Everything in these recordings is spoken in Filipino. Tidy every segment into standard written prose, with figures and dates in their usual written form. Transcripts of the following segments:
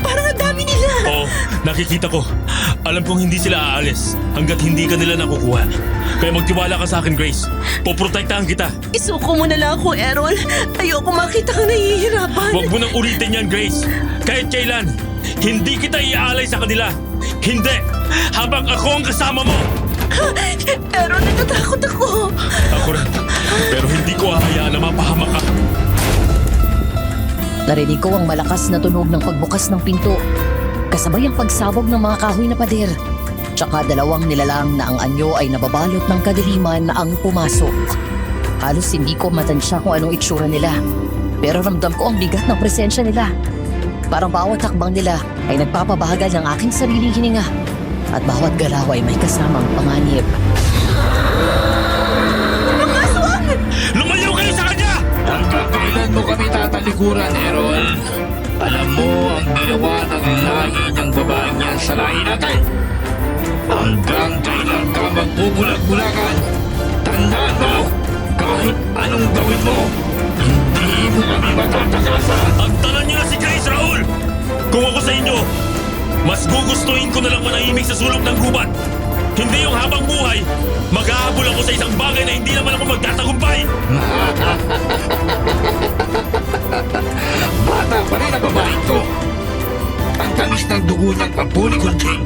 Parang ang dami nila. Oo, nakikita ko. Alam kong hindi sila aalis hanggat hindi ka nila nakukuha. Kaya magtiwala ka sa akin, Grace. Poprotektahan kita. Isuko mo na lang ako, Errol. Ayoko makita kang nahihirapan. Huwag mo nang ulitin yan, Grace. Kahit kailan, hindi kita iaalay sa kanila. Hindi! Habang ako ang kasama mo! Errol, natatakot ako. Ako rin. Pero hindi ko hahayaan na mapahamak ka. Narinig ko ang malakas na tunog ng pagbukas ng pinto. Kasabay ang pagsabog ng mga kahoy na pader. Tsaka dalawang nilalang na ang anyo ay nababalot ng kadiliman na ang pumasok. Halos hindi ko matansya kung anong itsura nila. Pero ramdam ko ang bigat ng presensya nila. Parang bawat hakbang nila ay nagpapabagal ng aking sariling hininga. At bawat galaw ay may kasamang panganib. Lumayo kayo sa kanya! Hanggang kailan mo kami tatalikuran, Errol? Alam mo ang ginawa ng lahi ng babaeng yan sa lahi natin. Hanggang kailan ka magbubulag-bulagan? Tandaan mo, kahit anong gawin mo, hindi mo kami matatakasan. Antanan niyo na si Grace, Raul! Kung ako sa inyo, mas gugustuhin ko na lang manahimik sa sulok ng gubat. Hindi yung habang buhay, maghahabol ako sa isang bagay na hindi naman ako magtatagumpay. Bata pa rin ang babaeng ko. Ang tamis ng dugo niyang pampulikunting,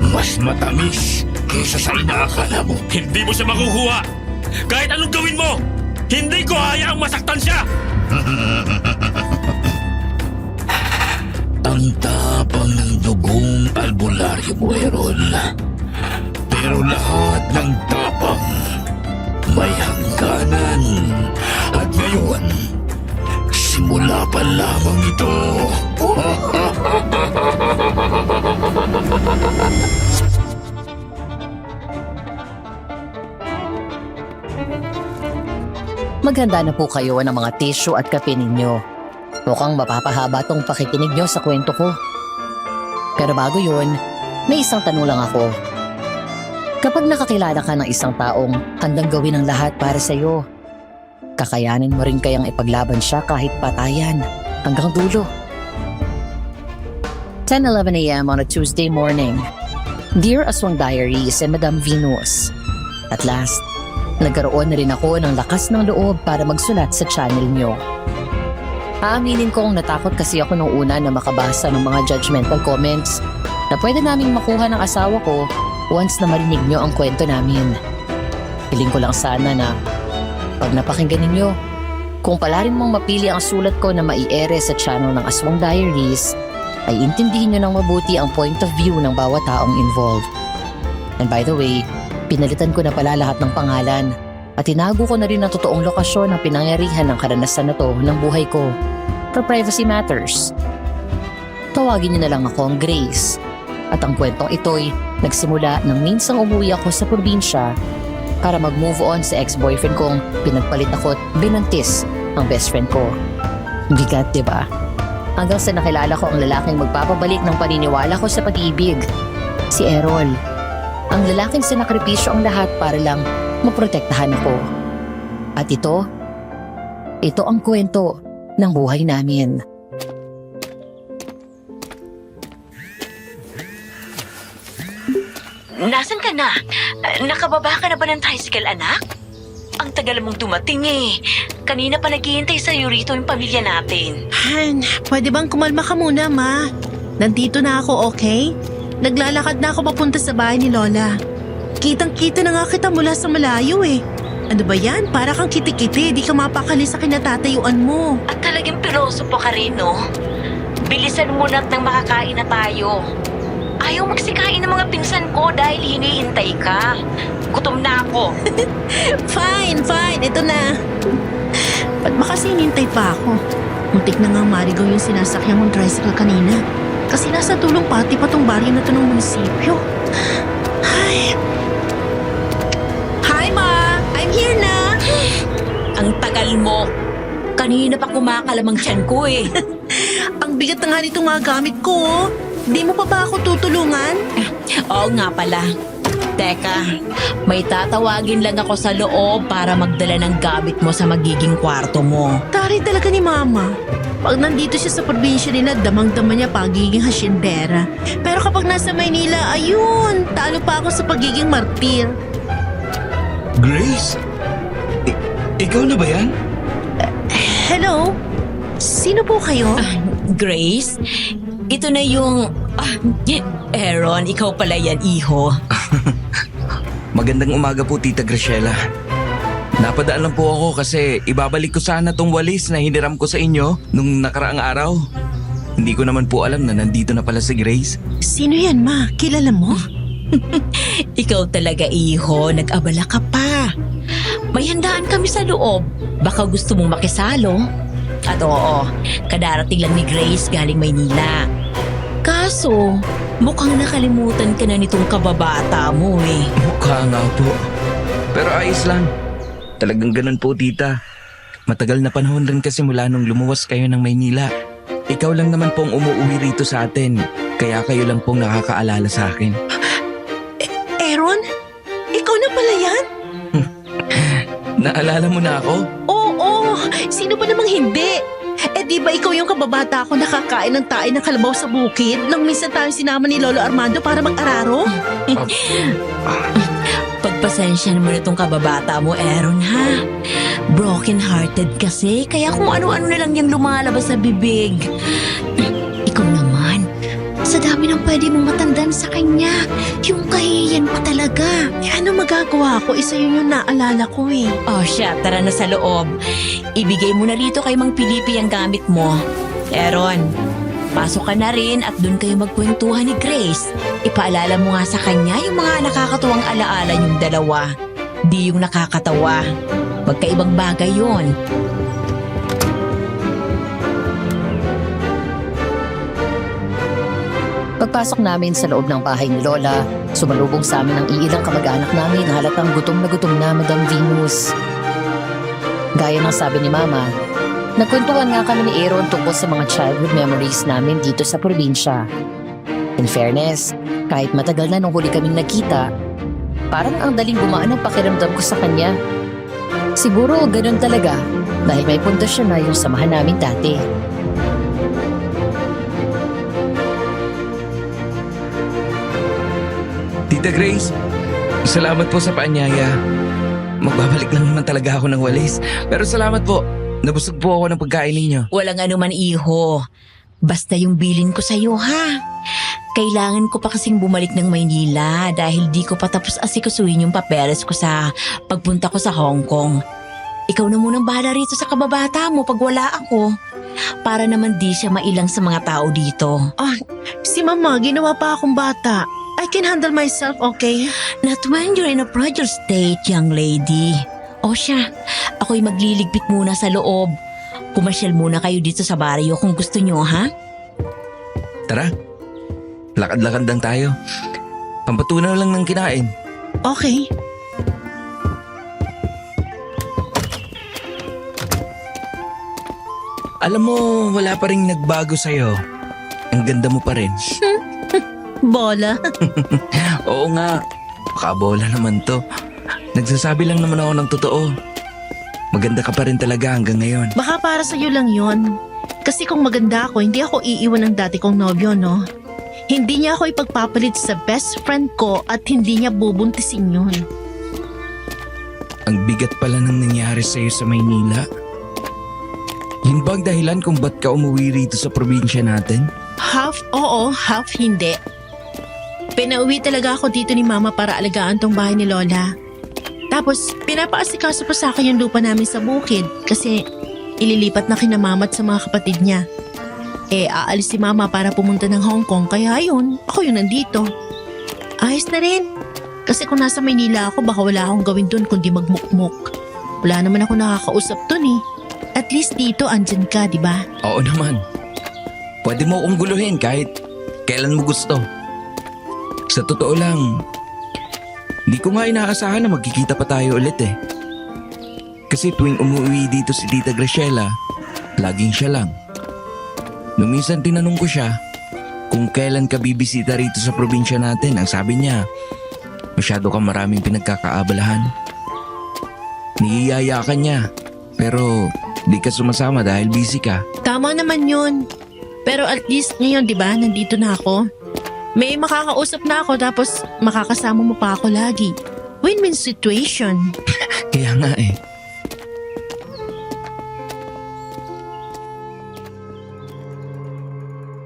mas matamis kaysa sa inaakala mo. Hindi mo siya makukuha. Kahit anong gawin mo, hindi ko hayaang masaktan siya. Ang tapang ng dugong albularyo mo, Errol. Pero lahat ng tapang may hangganan. At ngayon, simula pa lamang ito. Maghanda na po kayo ng mga tissue at kape ninyo. Mukhang mapapahaba tong pakikinig nyo sa kwento ko. Pero bago yun, may isang tanong lang ako. Kapag nakakilala ka ng isang taong handang gawin ang lahat para sa'yo, kakayanin mo rin kayang ipaglaban siya kahit patayan hanggang dulo. 10:11 a.m. on a Tuesday morning. Dear Aswang Diaries and Madam Venus, at last, nagkaroon na rin ako ng lakas ng loob para magsulat sa channel nyo. Aaminin kong natakot kasi ako nung una na makabasa ng mga judgmental comments na pwede naming makuha ng asawa ko once na marinig nyo ang kwento namin. Hiling ko lang sana na pag napakinggan ninyo, kung pala rin mong mapili ang sulat ko na maiere sa channel ng Aswang Diaries, ay intindihin nyo ng mabuti ang point of view ng bawat taong involved. And by the way, pinalitan ko na pala lahat ng pangalan at tinago ko na rin ang totoong lokasyon ng pinangyarihan ng karanasan na to ng buhay ko for privacy matters. Tawagin niyo na lang ako ang Grace at ang kwentong ito'y nagsimula nang minsang umuwi ako sa probinsya para mag-move on sa ex-boyfriend kong pinagpalit ako at binantis ang best friend ko. Bigat, diba? Hanggang sa nakilala ko ang lalaking magpapabalik ng paniniwala ko sa pag-ibig, si Errol. Ang lalaking sinakripisyo ang lahat para lang maprotektahan ako. At ito ang kwento ng buhay namin. Nasaan ka na? Nakababa ka na ba ng tricycle, anak? Ang tagal mong dumating eh. Kanina pa naghihintay sa'yo rito yung pamilya natin. Han, pwede bang kumalma ka muna, Ma? Nandito na ako, okay? Naglalakad na ako papunta sa bahay ni Lola. Kitang-kita na nga kita mula sa malayo eh. Ano ba yan? Para kang kiti-kiti, di ka mapakali sa kinatatayuan mo. At talagang piloso po ka rin, no? Bilisan mo na't nang makakain na tayo. Ayaw magsikain ng mga pinsan ko dahil hinihintay ka. Gutom na ako. Fine. Ito na. Ba't ba kasi hinintay pa ako? Muntik na nga marigaw yung sinasakyan kong tricycle kanina. Kasi nasa tulong pati pa tong baryo na to ng munisipyo. Hi, Ma! I'm here na! Ang tagal mo. Kanina pa kumakalamang tiyan ko eh. Ang bigat na nga nitong mga gamit ko, oh. Di mo pa ba ako tutulungan? Oo nga pala. Teka, may tatawagin lang ako sa loob para magdala ng gamit mo sa magiging kwarto mo. Tari talaga ni Mama. Pag nandito siya sa probinsya nila, damang-dama niya pagiging hasyendera. Pero kapag nasa Maynila, ayun, talo pa ako sa pagiging martir. Grace? Ikaw na ba yan? Hello? Sino po kayo? Grace, ito na yung... Aaron, ikaw pala yan, iho. Magandang umaga po, Tita Graciela. Napadaan lang po ako kasi ibabalik ko sana tong walis na hiniram ko sa inyo nung nakaraang araw. Hindi ko naman po alam na nandito na pala si Grace. Sino yan, Ma? Kilala mo? Ikaw talaga, iho. Nag-abala ka pa. May handaan kami sa loob. Baka gusto mong makisalo. At oo, kadarating lang ni Grace galing Maynila. Kaso, mukhang nakalimutan ka na nitong kababata mo eh. Mukha nga po. Pero ayos lang. Talagang ganun po, Tita. Matagal na panahon rin kasi mula nung lumuwas kayo ng Maynila. Ikaw lang naman pong umuwi rito sa atin. Kaya kayo lang pong nakakaalala sa akin. Aaron? Ikaw na pala yan? Naalala mo na ako? Oo, sino ba namang hindi? Eh di ba ikaw yung kababata ko nakakain ng tae ng kalabaw sa bukid nung minsan tayo sinama ni Lolo Armando para mag-araro? Pagpasensyahan mo na itong kababata mo, Aaron, ha? Broken-hearted kasi, kaya kung ano-ano na lang yung lumalabas sa bibig. Ikaw naman, sa dami ng pwede mong matandaan sa kanya, yung kahiyan pa talaga. Eh ano magagawa ko? Isa yun yung naalala ko eh. Oh, siya, tara na sa loob. Ibigay mo na rito kay Mang Pilipi ang gamit mo. Aaron, pasok ka na rin at doon kayo magkwentuhan ni Grace. Ipaalala mo nga sa kanya yung mga nakakatuwang alaala yung dalawa. Di yung nakakatawa. Magkaibang bagay yon. Pagpasok namin sa loob ng bahay ni Lola, sumalubong sa amin ang iilang kamag-anak namin na halatang gutom na Madam Venus. Gaya ng sabi ni Mama, nagkwentuhan nga kami ni Aaron tungkol sa mga childhood memories namin dito sa probinsya. In fairness, kahit matagal na nung huli kaming nagkita, parang ang daling gumaan ang pakiramdam ko sa kanya. Siguro ganun talaga dahil may pundasyon na yung samahan namin dati. Tita Grace, salamat po sa paanyaya. Magbabalik lang naman talaga ako ng walis. Pero salamat po. Nabusog po ako ng pagkain ninyo. Walang anuman, iho. Basta yung bilin ko sa'yo, ha? Kailangan ko pa kasing bumalik ng Maynila dahil di ko pa tapos asikasuhin yung papeles ko sa pagpunta ko sa Hong Kong. Ikaw na munang bahala rito sa kababata mo pag wala ako. Para naman di siya mailang sa mga tao dito. Si Mama, ginawa pa akong bata. I can handle myself, okay? Not when you're in a fragile state, young lady. O siya, ako'y magliligpit muna sa loob. Pumasyal muna kayo dito sa baryo kung gusto nyo, ha? Tara, lakad-lakad lang tayo. Pampatunaw lang ng kinain. Okay. Alam mo, wala pa rin nagbago sa'yo. Ang ganda mo pa rin. Bola. Oo nga, makabola naman to. Nagsasabi lang naman ako ng totoo. Maganda ka pa rin talaga hanggang ngayon. Baka para sa'yo lang yon. Kasi kung maganda ako, hindi ako iiwan ng dati kong nobyo, no? Hindi niya ako ipagpapalit sa best friend ko at hindi niya bubuntisin yun. Ang bigat pala ng nangyari sa'yo sa Maynila. Yun ba ang dahilan kung ba't ka umuwi rito sa probinsya natin? Half oo, half hindi. Pinauwi talaga ako dito ni Mama para alagaan tong bahay ni Lola. Tapos, pinapaasikaso pa sa akin yung lupa namin sa bukid kasi ililipat na kina Mama at sa mga kapatid niya. Aalis si Mama para pumunta ng Hong Kong kaya ayun, ako yung nandito. Ayos na rin. Kasi kung nasa Maynila ako, baka wala akong gawin dun kundi magmukmuk. Wala naman ako nakakausap dun eh. At least dito, andyan ka, di ba? Oo naman. Pwede mo akong guluhin kahit kailan mo gusto. Sa totoo lang, hindi ko nga inaasahan na magkikita pa tayo ulit eh. Kasi tuwing umuwi dito si Tita Graciela, laging siya lang. Nung minsan tinanong ko siya kung kailan ka bibisita rito sa probinsya natin, ang sabi niya, Masyado kang maraming pinagkakaabalahan. Niyiyaya ka niya, pero di ka sumasama dahil busy ka. Tama naman yun. Pero at least ngayon, di ba, nandito na ako. May makakausap na ako tapos makakasama mo pa ako lagi. Win-win situation. Kaya nga eh.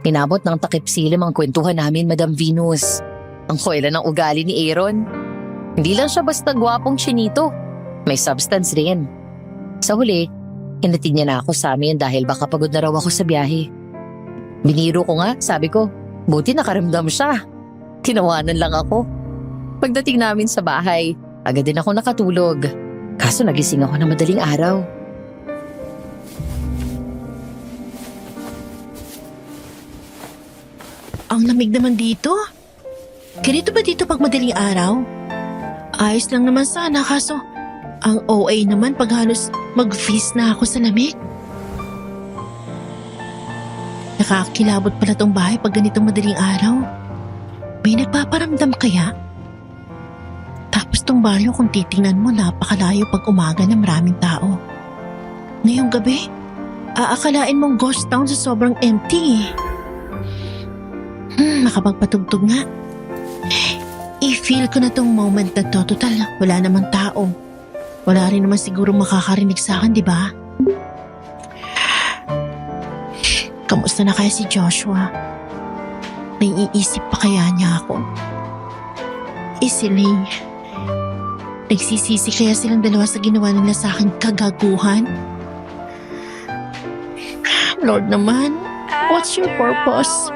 Inabot ng takip silim ang kwentuhan namin, Madam Venus. Ang koila ng ugali ni Aaron. Hindi lang siya basta gwapong chinito. May substance rin. Sa huli, hinatid niya na ako sa amin dahil baka pagod na raw ako sa biyahe. Biniro ko nga, sabi ko, buti nakaramdam siya. Tinawanan lang ako. Pagdating namin sa bahay, agad din ako nakatulog. Kaso nagising ako ng madaling araw. Ang lamig naman dito. Ganito ba dito pag madaling araw? Ayos lang naman sana kaso ang OA naman pag halos mag-freeze na ako sa lamig. Nakakilabot pala tong bahay pag ganitong madaling araw. May nagpaparamdam kaya? Tapos tong baryo kung titingnan mo napakalayo pag umaga na maraming tao. Ngayong gabi, aakalain mong ghost town sa sobrang empty. Makapagpatugtog nga. I-feel ko na tong moment na to. Total, wala namang tao. Wala rin naman siguro makakarinig sa akin, di ba? Kamusta na kaya si Joshua? Naiisip pa kaya niya ako? Easily. Nagsisisi kaya silang dalawa sa ginawa nila sa akin kagaguhan? Lord naman, what's your purpose?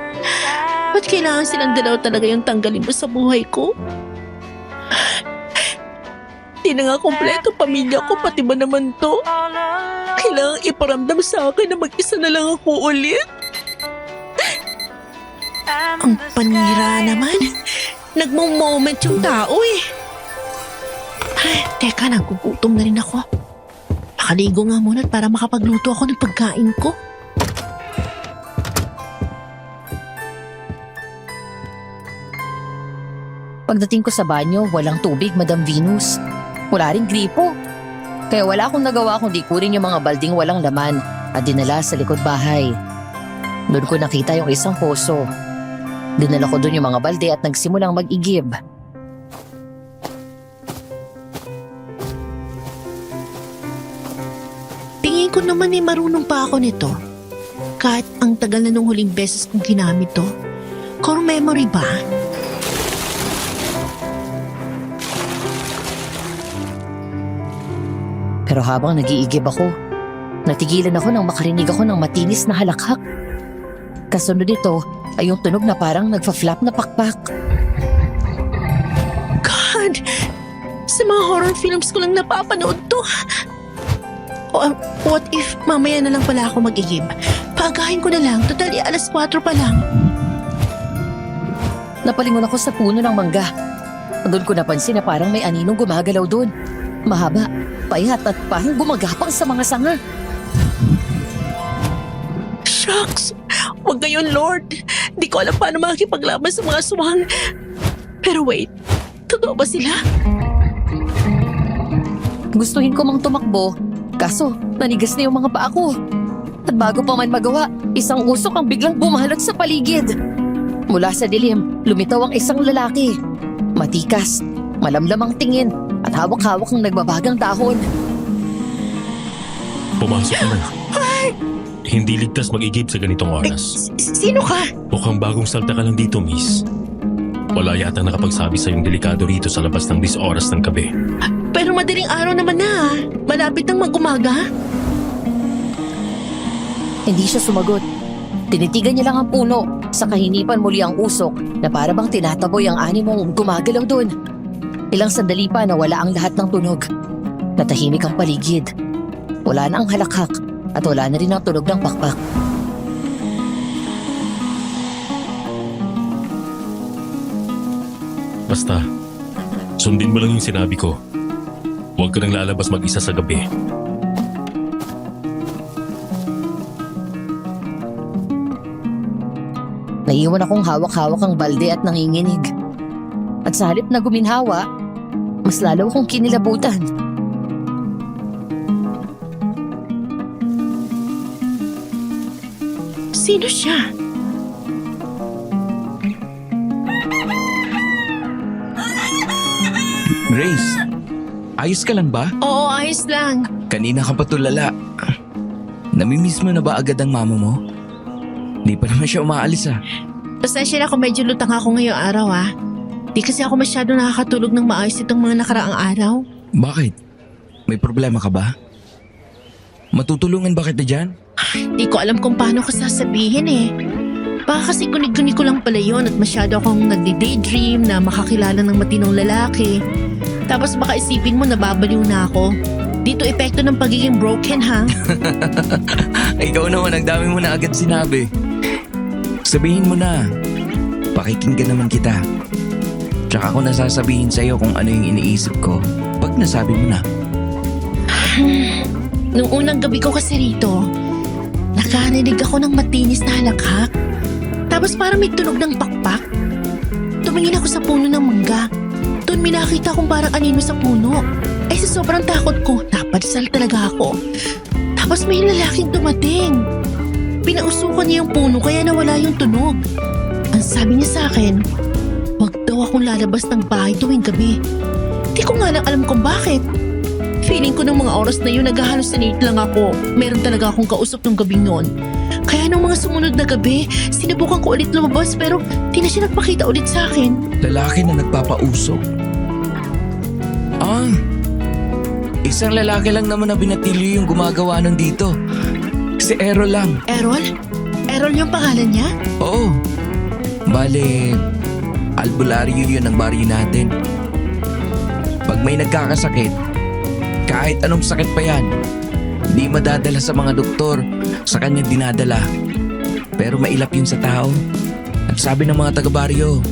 Ba't kailangan silang dalawa talaga yung tanggalin mo sa buhay ko? Di na nga kompleto pamilya ko, pati ba naman to? Kailangan iparamdam sa akin na mag-isa na lang ako ulit? Ang panira naman. Nagmo-moment yung tao eh. Ay, teka, nagugutom na rin ako. Nakaligo nga muna para makapagluto ako ng pagkain ko. Pagdating ko sa banyo, walang tubig, Madam Venus. Wala ring gripo. Kaya wala akong nagawa kundi kunin yung mga balding walang laman at dinala sa likod bahay. Doon ko nakita yung isang poso. Dinala ko doon yung mga balde at nagsimulang mag-igib. Tingin ko naman eh marunong pa ako nito. Kahit ang tagal na nung huling beses kong ginamit to. Core memory ba? Pero habang nag-iigib ako, natigilan ako nang makarinig ako ng matinis na halakhak. Kasunod nito ay yung tunog na parang nagfa-flap na pakpak. God! Sa mga horror films ko lang napapanood to. What if mamaya na lang pala ako mag-igib? Paagahin ko na lang. Total, alas 4 pa lang. Napalingon ako sa puno ng mangga. Doon ko napansin na parang may aninong gumagalaw doon. Mahaba, payat at parang gumagapang sa mga sanga. Shucks! Huwag ngayon, Lord. Di ko alam paano makikipaglaban sa mga aswang. Pero wait, totoo ba sila? Gustuhin ko mang tumakbo, kaso nanigas na yung mga paa ko. At bago pa man magawa, isang usok ang biglang bumalat sa paligid. Mula sa dilim, lumitaw ang isang lalaki. Matikas, malamlam ang tingin, at hawak-hawak ng nagbabagang dahon. Pumasok ka na. Hindi ligtas mag-igib sa ganitong oras. Sino ka? Mukhang bagong salta ka lang dito, miss. Wala yata nakapagsabi sa yung delikado rito sa labas ng 10 oras ng gabi. Pero madaling araw naman na. Malapit nang mag-umaga. Hindi siya sumagot. Tinitigan niya lang ang puno. Sa kahinipan muli ang usok na para bang tinataboy ang animong gumagalaw doon. Ilang sandali pa nawala ang lahat ng tunog. Natahimik ang paligid. Wala na ang halakhak at wala na rin ang tunog ng pakpak. Basta, sundin mo lang yung sinabi ko. Huwag ka nang lalabas mag-isa sa gabi. Naiwan akong hawak-hawak ang balde at nanginginig. At sa halip na guminhawa, mas lalo akong kinilabutan. Sino siya? Grace, ayos ka lang ba? Oo, ayos lang. Kanina ka pa tulala. Namimiss mo na ba agad ang mama mo? Di pa naman siya umaalis ah. Pasensya na kung medyo lutang ako ngayong araw Di kasi ako masyado nakakatulog ng maayos itong mga nakaraang araw. Bakit? May problema ka ba? Matutulungan ba kita dyan? Di ko alam kung paano ko sasabihin Baka kasi gunig-gunig ko lang pala yun at masyado akong nagdi-daydream na makakilala ng matinong lalaki. Tapos baka isipin mo nababaliw na ako. Dito epekto ng pagiging broken ha. Ikaw naman, ang dami mo na agad sinabi. Sabihin mo na. Pakikinggan naman kita. Tsaka ako nasasabihin sa'yo kung ano yung iniisip ko pag nasabi mo na. Nung unang gabi ko kasi rito, nakarinig ako ng matinis na halakhak. Tapos parang may tunog ng pakpak. Tumingin ako sa puno ng mangga. Doon may nakita akong parang anino sa puno. Ay sa sobrang takot ko, napadasal talaga ako. Tapos may lalaking dumating. Pinausukan niya yung puno kaya nawala yung tunog. Ang sabi niya sa akin, huwag daw akong lalabas ng bahay tuwing gabi. Di ko nga lang alam kung bakit. Feeling ko ng mga oras na yun nag-hallucinate lang ako. Meron talaga akong kausap ng gabing noon. Kaya nung mga sumunod na gabi, sinubukan ko ulit lumabas pero di na siya nagpakita ulit sa akin. Lalaki na nagpapausok. Isang lalaki lang naman na binatilyo yung gumagawa nun dito. Si Errol lang. Errol? Errol yung pangalan niya? Oo. Bale, albularyo yun ang baryo natin. Pag may nagkakasakit, kahit anong sakit pa yan, di madadala sa mga doktor, sa kanya dinadala. Pero mailap yun sa tao. At sabi ng mga taga-baryo,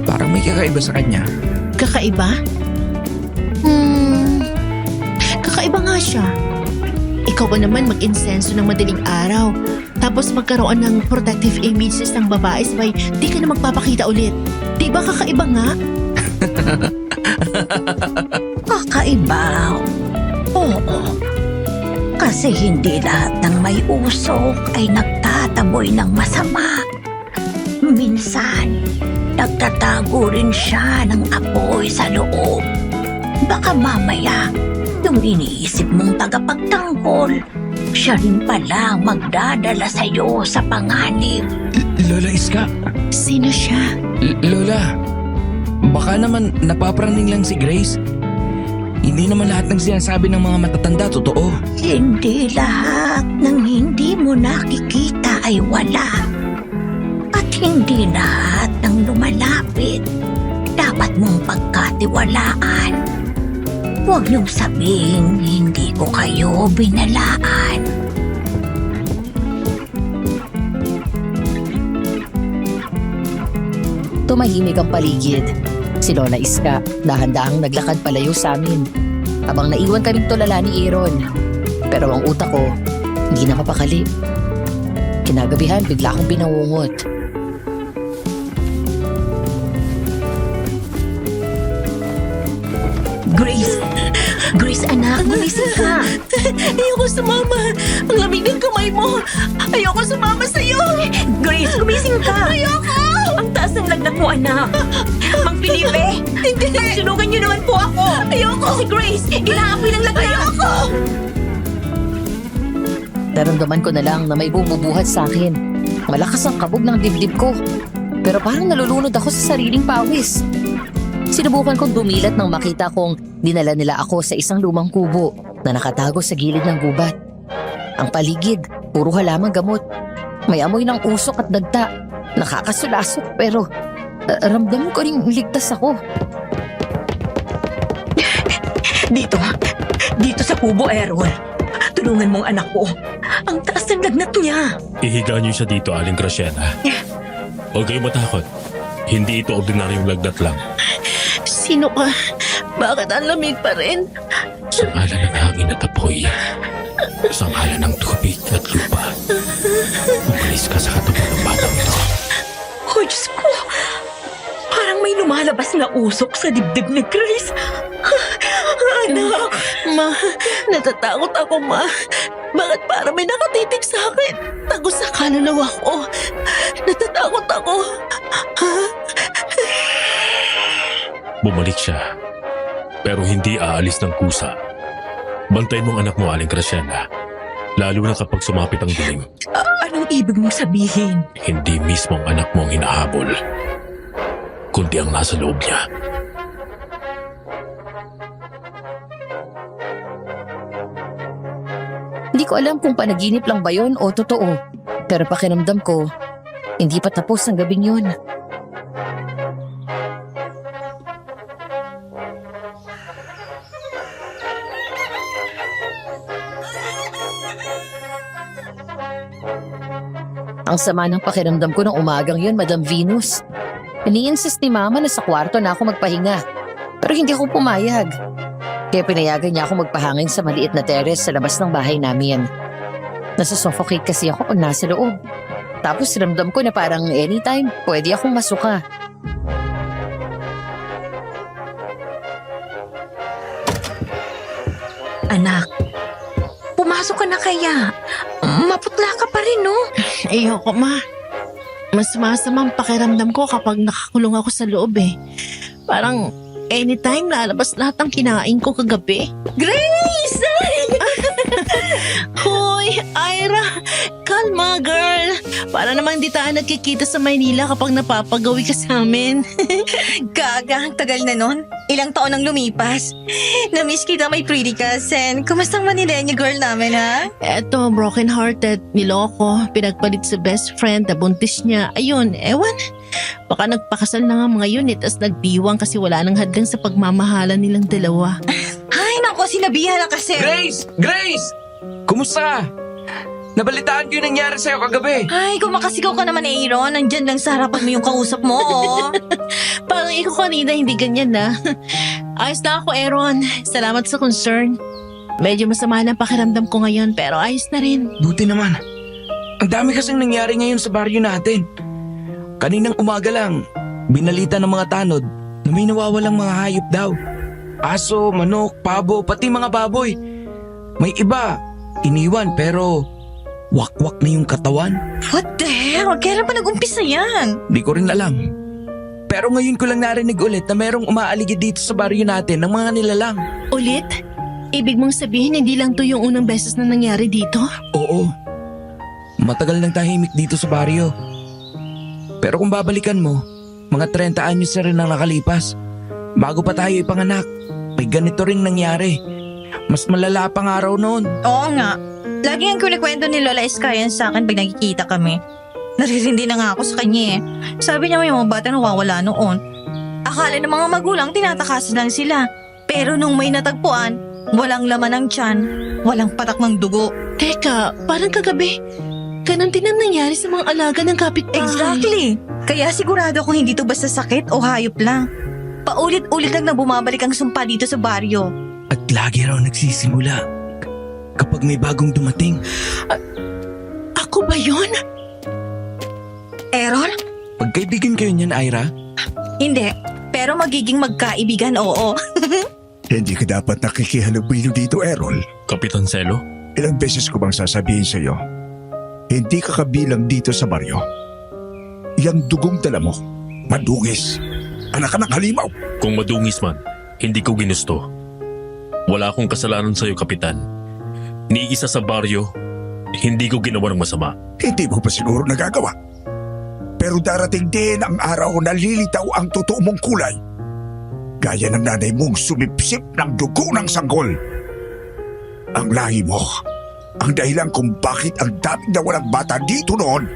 parang may kakaiba sa kanya. Kakaiba? Kakaiba nga siya. Ikaw ba naman mag-insenso ng madaling araw, tapos magkaroon ng protective images ng babae sabay di ka na magpapakita ulit. Di ba kakaiba nga? Kakaiba? Oo. Kasi hindi lahat ng may usok ay nagtataboy ng masama. Minsan, nagtatago rin siya ng apoy sa loob. Baka mamaya, yung iniisip mong tagapagtanggol, siya rin pala magdadala sa'yo sa panganib. Lola Iska, Sino siya? Lola, baka naman napapraning lang si Grace. Hindi naman lahat ng sinasabi ng mga matatanda totoo. Hindi lahat ng hindi mo nakikita ay wala. At hindi lahat ng lumalapit dapat mong pagkatiwalaan. Huwag niyong sabihin hindi ko kayo binalaan. Tumahimik ang paligid. Si Lola Iska, dahan-dahang naglakad palayo sa amin. Habang naiwan kaming tulala ni Aaron. Pero ang utak ko, hindi na mapakali. Kinagabihan, bigla akong binangungot. Grace! Grace anak, gumising ka! Ayoko sumama. Ang lamig ng kamay mo. Ayoko sumama sa'yo. Grace, gumising ka! Ayoko! Ang taas ng lagnat mo anak! Mang Felipe! Hindi. Tulungan niyo naman po ako! Ayoko. Si Grace, inaapoy ng lagnat! Ayoko! Naramdaman ko na lang na may bumubuhat sa akin. Malakas ang kabog ng dibdib ko. Pero parang nalulunod ako sa sariling pawis. Sinubukan kong dumilat nang makita kong dinala nila ako sa isang lumang kubo na nakatago sa gilid ng gubat. Ang paligid, puro halamang gamot. May amoy ng usok at dagta. Nakakasulasok pero ramdam ko rin ligtas ako. Dito sa kubo, Errol. Tulungan mong anak ko. Ang taas ng lagnat niya. Ihiga niyo siya dito, Aling Graciela. Huwag kayong matakot. Hindi ito ordinaryong lagnat lang. Sino ka? Bakit ang lamig pa rin? Sa ngalan ng hangin at apoy, sa ngalan ng tubig at lupa, umalis ka sa katabi ng batang ito. Oh, Diyos ko. Parang may may lumalabas na usok sa dibdib ni Grace. Anak, Ma, natatakot ako, Ma. Bakit para may nakatitig sa akin? Tagos sa kaluluwa ko. Natatakot ako. Bumalik siya. Pero hindi aalis ng kusa. Bantayan mong anak mo, Aling Graciela. Lalo na kapag sumapit ang dilim. Anong ibig mong sabihin? Hindi mismo ang anak mo ang hinahabol, kundi ang nasa loob niya. Hindi ko alam kung panaginip lang ba yun o totoo. Pero pakiramdam ko, hindi pa tapos ang gabing yun. Ang sama ng pakiramdam ko nung umagang yun, Madam Venus. Ini-insist ni Mama na sa kwarto na ako magpahinga. Pero hindi ako pumayag. Kaya pinayagan niya ako magpahangin sa maliit na terrace sa labas ng bahay namin. Nasusuffocate kasi ako pag nasa loob. Tapos ramdam ko na parang anytime pwede akong masuka. Anak, pumasok ka na kaya. Maputla ka pa rin, no? Ayoko, Ma. Mas masamang pakiramdam ko kapag nakakulong ako sa loob eh. Parang anytime lalabas lahat ng kinain ko kagabi. Grace! Hoy, Ira! Kalma, girl! Para namang di tayo nagkikita sa Maynila kapag napapagawi ka sa amin. Gaga, ang tagal na nun. Ilang taon nang lumipas. Na-miss kita, my pretty cousin. Kumastang Manilenya girl namin, ha? Eto, broken-hearted, niloko, pinagpalit sa best friend, nabuntis niya. Ayun, ewan. Baka nagpakasal na nga mga yun, tas nagdiwang kasi wala nang hadlang sa pagmamahalan nilang dalawa. Ay, nako, sinabihan na kasi. Grace! Grace! Kumusta? Nabalitaan ko yung nangyari sa'yo kagabi. Ay, kumakasigaw ka naman, Aaron. Nandyan lang sa harapan mo yung kausap mo, oh. Parang ikaw kanina hindi ganyan na. Ayos na ako, Aaron. Salamat sa concern. Medyo masama na ang pakiramdam ko ngayon pero ayos na rin. Buti naman. Ang dami kasing nangyari ngayon sa baryo natin. Kaninang umaga lang, binalita ng mga tanod na may nawawalang mga hayop daw. Aso, manok, pabo, pati mga baboy. May iba, iniwan pero wakwak na yung katawan. What the hell? Kailan pa nag-umpisa yan? Di ko rin alam. Pero ngayon ko lang narinig ulit na merong umaaligid dito sa baryo natin ng mga nilalang. Ulit? Ibig mong sabihin hindi lang to yung unang beses na nangyari dito? Oo. Matagal nang tahimik dito sa baryo. Pero kung babalikan mo, mga 30 anyos na rin ang nakalipas. Bago pa tayo ipanganak, may ganito ring nangyari. Mas malala pang araw noon. Oo nga. Lagi ang kunikwento ni Lola Eskayan sa akin pag nakikita kami. Naririndi na nga ako sa kanya eh. Sabi niya may mga bata nawawala noon. Akala ng mga magulang tinatakasan lang sila. Pero nung may natagpuan, walang laman ng tiyan, walang patak ng dugo. Teka, parang kagabi. Ganon din ang nangyari sa mga alaga ng kapitbahay. Exactly. Kaya sigurado kung hindi to basta sakit o hayop lang. Paulit-ulit lang na bumabalik ang sumpa dito sa baryo. At lagi raw nagsisimula kapag may bagong dumating. Ako ba yun? Aaron? Pagkaibigan kayo niyan, Ira? Hindi. Pero magiging magkaibigan, oo. Hindi ka dapat nakikihalubilo dito, Errol. Kapitan Selo? Ilang beses ko bang sasabihin sa iyo? Hindi ka kabilang dito sa baryo. Yang dugong dala mo, madungis. Anak ka ng halimaw. Kung madungis man, hindi ko ginusto. Wala akong kasalanan sa'yo, Kapitan. Ni isa sa baryo, hindi ko ginawa ng masama. Hindi mo pa siguro nagagawa. Pero darating din ang araw na lilitaw ang totoo mong kulay. Gaya ng nanay mong sumipsip ng dugo ng sanggol. Ang lahi mo, ang dahilan kung bakit ang daming nawalang bata dito noon.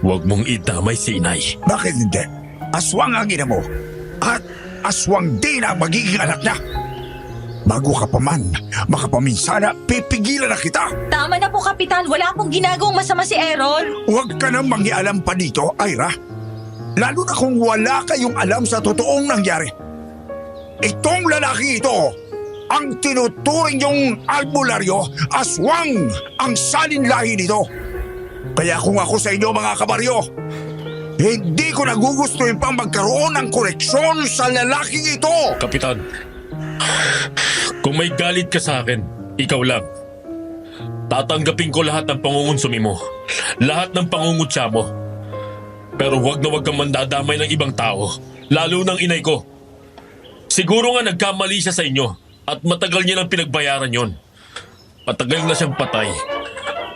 Huwag mong idamay si inay. Bakit hindi? Aswang ang ina mo. At aswang din ang magiging anak niya. Bago ka pa man makapaminsana, pipigilan na kita. Tama na po, Kapitan. Wala pong ginagawang masama si Aaron. Huwag ka nang mangialam pa dito, Ira. Lalo na kung wala kayong alam sa totoong nangyari. Itong lalaki ito, ang tinuturing yung albularyo, aswang ang salinlahi nito. Kaya kung ako sa inyo mga kabaryo, Hindi ko nagugustuhin pang magkaroon ng koneksyon sa lalaking ito! Kapitan, kung may galit ka sa akin, ikaw lang. Tatanggapin ko lahat ng pangungunsumi mo, lahat ng pangungutya mo. Pero huwag na huwag kang mandadamay ng ibang tao, lalo ng inay ko. Siguro nga nagkamali siya sa inyo at matagal niya nang pinagbayaran yon. Matagal na siyang patay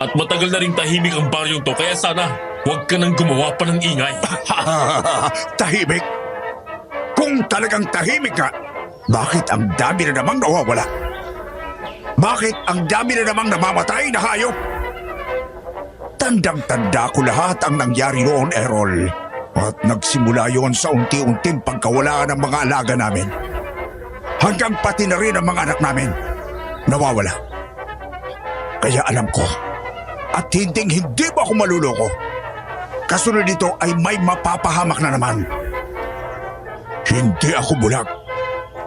at matagal na rin tahimik ang baryong to, kaya sana huwag ka nang gumawa pa ng ingay. Tahimik? Kung talagang tahimik ka, bakit ang dami na namang nawawala? Bakit ang dami na namang namamatay na hayop? Tandang-tanda ko lahat ang nangyari noon, Errol. At nagsimula yon sa unti-unting pagkawala ng mga alaga namin. Hanggang pati na rin ang mga anak namin nawawala. Kaya alam ko, at hindi ba ako maluloko? Kasunod nito ay may mapapahamak na naman. Hindi ako bulag.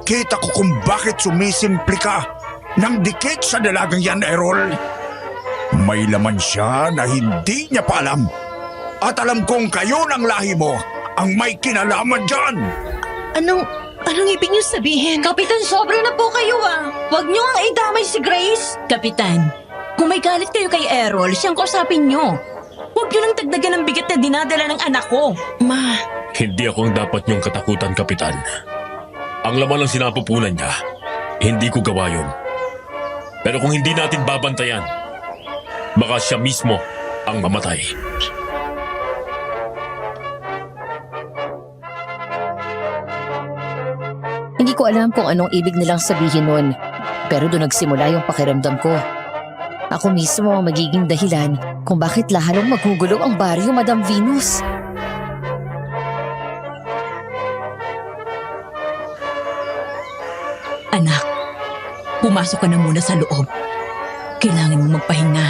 Kita ko kung bakit sumisimple ka ng dikit sa dalagang yan, Errol. May laman siya na hindi niya pa alam. At alam kong kayo ng lahi mo ang may kinalaman dyan. Anong ibig niyo sabihin? Kapitan, sobra na po kayo ah. Huwag niyo ang idamay si Grace. Kapitan, kung may galit kayo kay Errol, siyang kausapin niyo. Huwag niyo nang dagdagan ng bigat na dinadala ng anak ko. Ma, Hindi ako ang dapat niyong katakutan, Kapitan. Ang laman ng sinapupunan niya, hindi ko gawa yun. Pero kung hindi natin babantayan, baka siya mismo ang mamatay. Hindi ko alam kung anong ibig nilang sabihin nun, pero doon nagsimula yung pakiramdam ko. Ako mismo ang magiging dahilan kung bakit lalong magugulo ang baryo, Madam Venus. Anak, pumasok ka na muna sa loob. Kailangan mo magpahinga.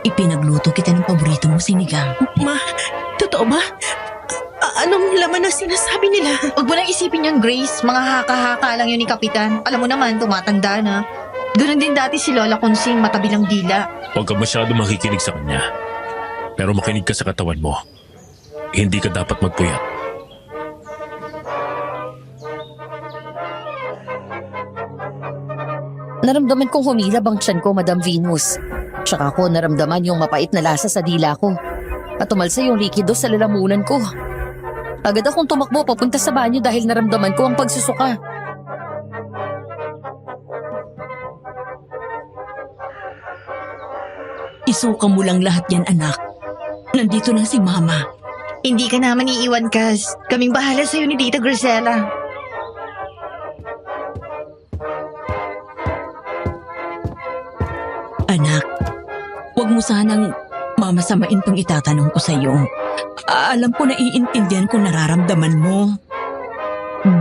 Ipinagluto kita ng paborito mong sinigang. ma, totoo ba? Anong laman ang sinasabi nila? Huwag mo nang isipin yun, Grace. Mga haka-haka lang yun ni Kapitan. Alam mo naman, tumatanda na. Ganun din dati si Lola Consing, matabilang dila. Huwag ka masyado makikinig sa kanya. Pero makinig ka sa katawan mo. Hindi ka dapat magpuyat. Naramdaman kong humilab ang tiyan ko, Madam Venus. Tsaka ko naramdaman yung mapait na lasa sa dila ko. At tumalsa yung likido sa lalamunan ko. Agad akong tumakbo papunta sa banyo dahil naramdaman ko ang pagsusuka. Isuka mo lang lahat yan, anak. Nandito na si Mama. Hindi ka naman iiwan, Kaz. Kaming bahala sa'yo ni Tita Grisela. Anak, huwag mo sanang mamasamain tong itatanong ko sa'yo. Alam ko na iintindihan ko nararamdaman mo.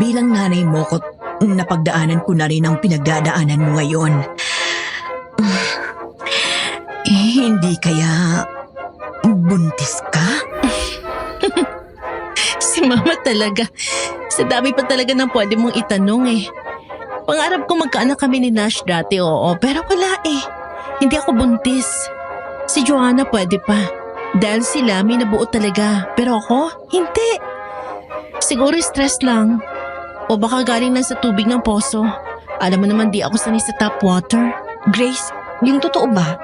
Bilang nanay mo ko, napagdaanan ko na rin ang pinagdadaanan mo ngayon. Hindi kaya buntis ka? Si Mama talaga. Sa dami pa talaga ng pwede mong itanong eh. Pangarap ko magkaanak kami ni Nash dati, oo. Pero wala eh. Hindi ako buntis. Si Joanna pwede pa. Dahil sila may nabuo talaga. Pero ako, hindi. Siguro stress lang. O baka galing lang sa tubig ng poso. Alam mo naman di ako sanay sa tap water. Grace, yung totoo ba?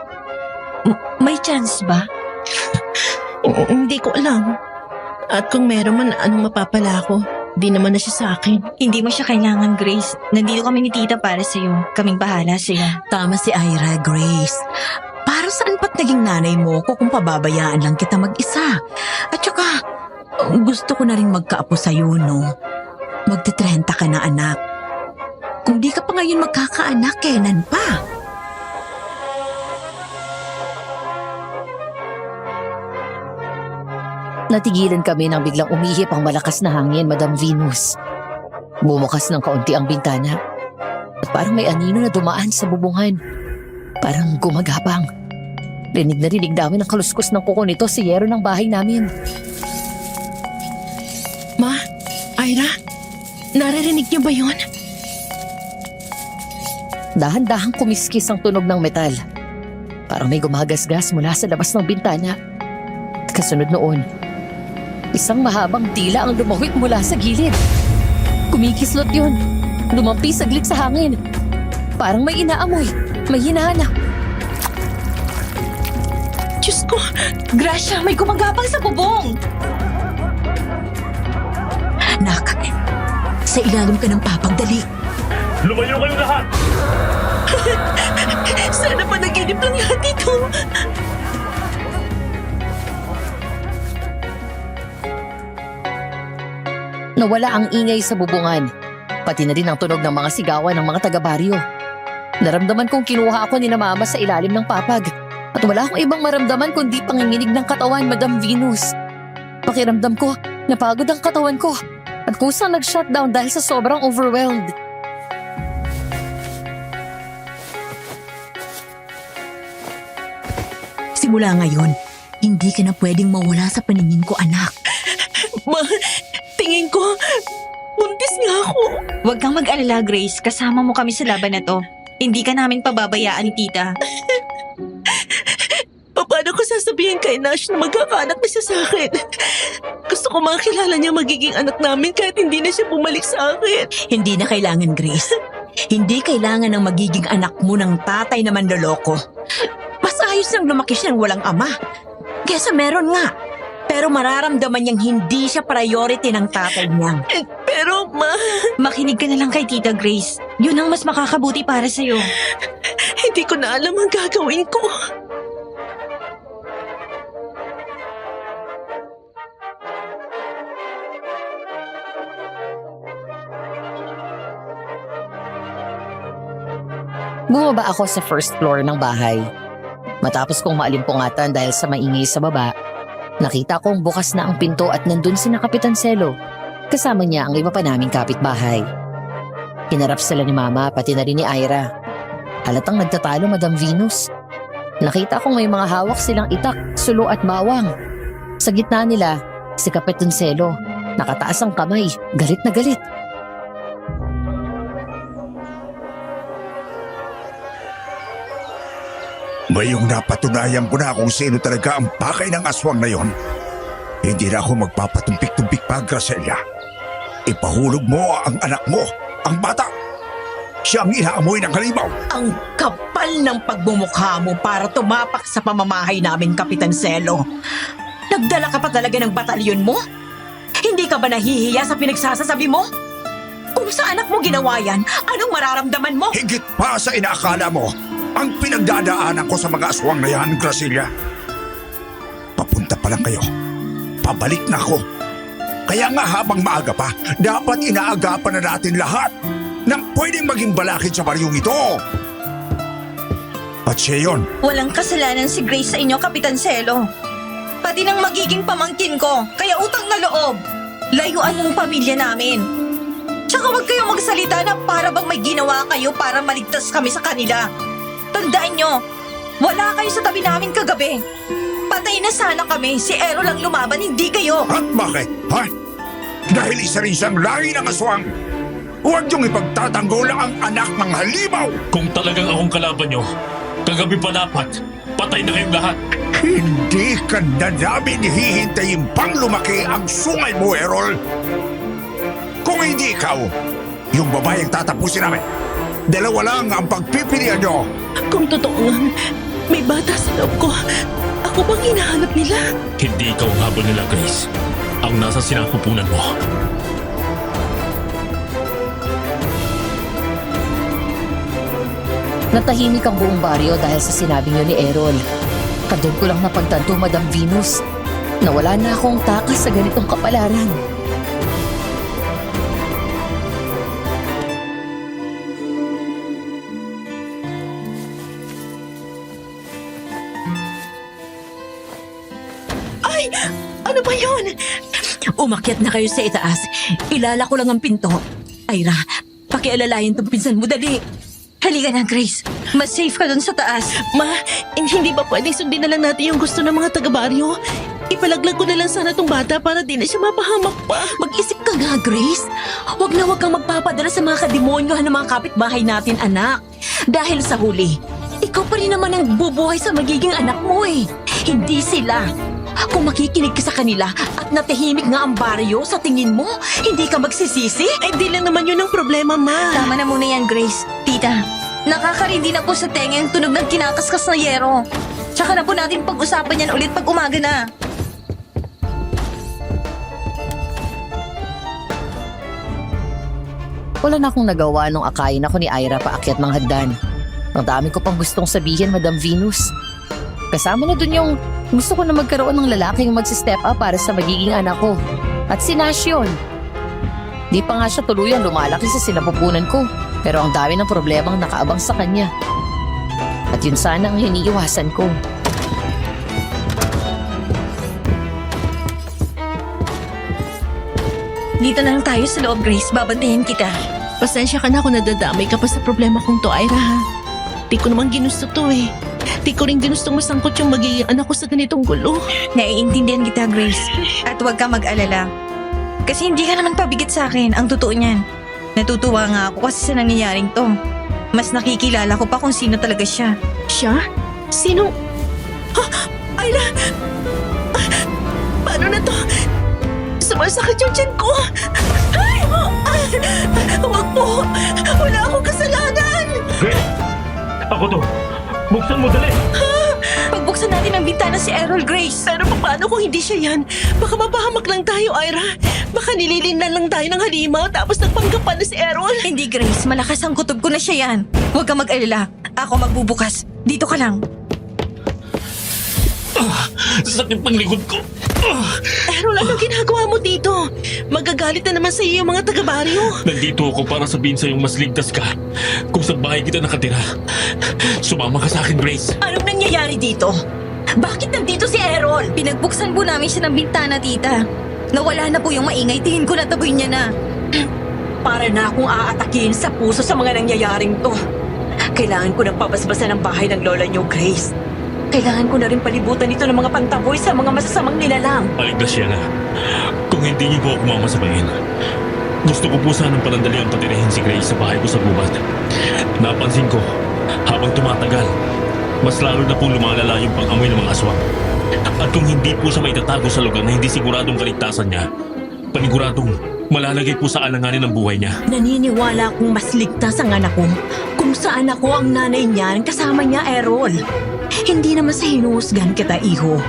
May chance ba? Hindi ko alam. At kung meron man, anong mapapala ko? Di naman na siya sa akin. Hindi mo siya kailangan, Grace. Nandito kami ni Tita para sa'yo. Kaming bahala sa'yo. Tama si Ira, Grace. Para saan ba't naging nanay mo ko kung pababayaan lang kita mag-isa? At saka, gusto ko na rin magkaapo sa'yo, no? Magte-30 ka na, anak. Kung di ka pa ngayon magkakaanak, kailan pa? Natigilan kami nang biglang umihip ang malakas na hangin, Madam Venus. Bumukas ng kaunti ang bintana. At parang may anino na dumaan sa bubungan. Parang gumagapang. Rinig na rinig namin ang kaluskos ng kuko nito sa yero ng bahay namin. Ma, Ira, naririnig niyo ba yun? Dahan-dahang kumiskis ang tunog ng metal. Parang may gumagasgas mula sa labas ng bintana. At kasunod noon, Isang mahabang tila ang lumawit mula sa gilid. Kumikislot yun. Lumampi saglit sa hangin. Parang may inaamoy. May hinahanap. Diyos ko, Gracia, may gumagapang sa bubong. Nak, sa ilalim ka ng papagdali. Lumayo kayo lahat! Sana panaginip lang lahat ito. Nawala ang ingay sa bubungan. Pati na rin ang tunog ng mga sigawan ng mga taga-baryo. Naramdaman kong kinuha ako ni na Mama sa ilalim ng papag. At wala akong ibang maramdaman kundi panginginig ng katawan, Madam Venus. Pakiramdam ko, napagod ang katawan ko. At kusang nag-shutdown dahil sa sobrang overwhelmed. Simula ngayon, hindi ka na pwedeng mawala sa paningin ko, anak. Ma, tingin ko, buntis nga ako. Huwag kang mag-alala, Grace. Kasama mo kami sa laban na to. Hindi ka namin pababayaan ni tita. Paano ko sasabihin kay Nash na magkakaanak na siya sa akin? Gusto ko makilala niya magiging anak namin kahit hindi na siya bumalik sa akin. Hindi na kailangan, Grace. Hindi kailangan ng magiging anak mo ng tatay na manloloko. Mas ayos nang lumaki siyang walang ama. Kesa meron nga. Pero mararamdaman niyang hindi siya priority ng tatay niya. Pero ma, Makinig ka na lang kay tita Grace. Yun ang mas makakabuti para sa'yo. hindi ko na alam ang gagawin ko. Bumaba ako sa first floor ng bahay. Matapos kong maalimpungatan dahil sa maingay sa baba, nakita kong bukas na ang pinto at nandun si Kapitan Selo. Kasama niya ang iba pa naming kapitbahay. Hinarap sila ni Mama pati na rin ni Ira. Halatang nagtatalo, Madam Venus. Nakita kong may mga hawak silang itak, sulo at bawang. Sa gitna nila, si Kapitan Selo. Nakataas ang kamay, galit na galit. Ngayong napatunayan ko na kung sino talaga ang pakay ng aswang na yon, hindi na ako magpapatumpik-tumpik pa, Gracelia. Ipahulog mo ang anak mo, ang bata. Siya ang inaamoy ng halimaw. Ang kapal ng pagbumukha mo para tumapak sa pamamahay namin, Kapitan Selo. Nagdala ka pa talaga ng batalyon mo? Hindi ka ba nahihiya sa pinagsasasabi mo? Kung sa anak mo ginawa yan, anong mararamdaman mo? Higit pa sa inaakala mo, ang pinagdadaanan ko sa mga aswang na yan, Gracelia. Papunta pa lang kayo. Pabalik na ako. Kaya nga habang maaga pa, dapat inaagapan na natin lahat ng pwedeng maging balakid sa baryong ito. At siya yun. Walang kasalanan si Grace sa inyo, Kapitan Selo. Pati ng magiging pamangkin ko, kaya utang na loob. Layuan ng pamilya namin. Tsaka huwag kayong magsalita na para bang may ginawa kayo para maligtas kami sa kanila. Tandaan nyo, wala kayo sa tabi namin kagabi. Patay na sana kami, si Errol lang lumaban, hindi kayo. At bakit? Ha? Dahil isa rin siyang lahi ng aswang. Huwag niyong ipagtatanggol ang anak ng halimaw. Kung talagang akong kalaban nyo, kagabi pa dapat, patay na kayong lahat. Hindi ka na namin hihintayin pang lumaki ang sungay mo, Errol. Kung hindi ikaw, yung babaeng tatapusin namin. Dalawa lang ang pagpipilian nyo. Kung totoo nga, may bata sa loob ko. Ako bang hinahanap nila? Hindi ikaw ang habol nila, Grace. Ang nasa sinapupunan mo. Natahimik ang buong baryo dahil sa sinabi niyo ni Errol. Kadun ko lang napagtanto, Madam Venus, na wala na akong takas sa ganitong kapalaran. Ay, ano ba yun? Umakyat na kayo sa itaas. Ilala ko lang ang pinto. Ira, pakialalayan tong pinsan mo, dali. Halika na, Grace. Mas safe ka dun sa taas. Ma, hindi ba pwedeng sundin na lang natin yung gusto ng mga taga-baryo? Ipalaglag ko na lang sana tong bata para di na siya mapahamak pa. Mag-isip ka nga, Grace. Huwag kang magpapadala sa mga kademonyohan ng mga kapitbahay natin, anak. Dahil sa huli, ikaw pa rin naman ang bubuhay sa magiging anak mo eh. Hindi sila. Kung makikinig ka sa kanila at natahimik nga ang baryo, sa tingin mo, hindi ka magsisisi? Eh, di lang naman yun ang problema, Ma. Tama na muna yan, Grace. Tita, nakakarindi na po sa tenga yung tunog ng kinakaskas na yero. Tsaka na po natin pag-usapan yan ulit pag umaga na. Wala na akong nagawa nung akayin ako ni Ira paakyat ng hagdan. Ang dami ko pang gustong sabihin, Madam Venus. Kasama na dun yung gusto ko na magkaroon ng lalaking magsi-step up para sa magiging anak ko. At si Nash yun. Di pa nga siya tuluyan lumalaki sa sinapupunan ko. Pero ang dami ng problemang nakaabang sa kanya. At yun sana ang hiniiwasan ko. Dito na lang tayo sa loob, Grace. Babantayan kita. Pasensya ka na kung nadadamay ka pa sa problema kong to, Ira, ha? Di ko naman ginusto to eh. Di ko rin ginustong masangkot yung magiging anak ko sa ganitong gulo. Naiintindihan kita, Grace. At huwag ka mag-alala. Kasi hindi ka naman pabigat sa akin. Ang totoo niyan. Natutuwa nga ako kasi sa nangyayaring to. Mas nakikilala ko pa kung sino talaga siya. Siya? Sino? Ira! Paano na to? Sumasakit yung tiyan ko! Ay! Huwag po! Wala akong kasalanan! Grace! Ako to! Buksan mo dali! Pagbuksan natin ang bintana si Errol, Grace. Pero paano kung hindi siya yan? Baka mapahamak lang tayo, Ira. Baka nililinan lang tayo ng halimaw tapos nagpanggap pa na si Errol. Hindi, Grace. Malakas ang kutob ko na siya yan. Huwag ka mag-alala. Ako magbubukas. Dito ka lang. Sakit ng likod ko! Errol, ano ginagawa mo dito? Magagalit na naman sa iyo yung mga taga-baryo. Nandito ako para sabihin sa'yong mas ligtas ka kung sa bahay kita nakatira. Sumama ka sa akin, Grace. Anong nangyayari dito? Bakit nandito si Errol? Pinagbuksan po namin siya ng bintana, tita. Nawala na po yung maingay. Tingin ko nataboy niya na. Para na akong aatakin sa puso sa mga nangyayaring to. Kailangan ko ng pabasbasan ng bahay ng lola niyo, Grace. Kailangan ko na rin palibutan ito ng mga pantaboy sa mga masasamang nilalang. Aling Graciela, kung hindi niyo po ako mamasabayin, gusto ko po sanang panandaliang patirahin si Grace sa bahay ko sa gubat. Napansin ko, habang tumatagal, mas lalo na pong lumalala yung pang-amoy ng mga aswang. At kung hindi po siya maitatago sa lugar na hindi siguradong kaligtasan niya, paniguradong malalagay po sa alanganin ang buhay niya. Naniniwala akong mas ligtas ang anak ko kung saan ako ang nanay niyan kasama niya, Errol. Hindi naman sa hinuhusgan kita, iho.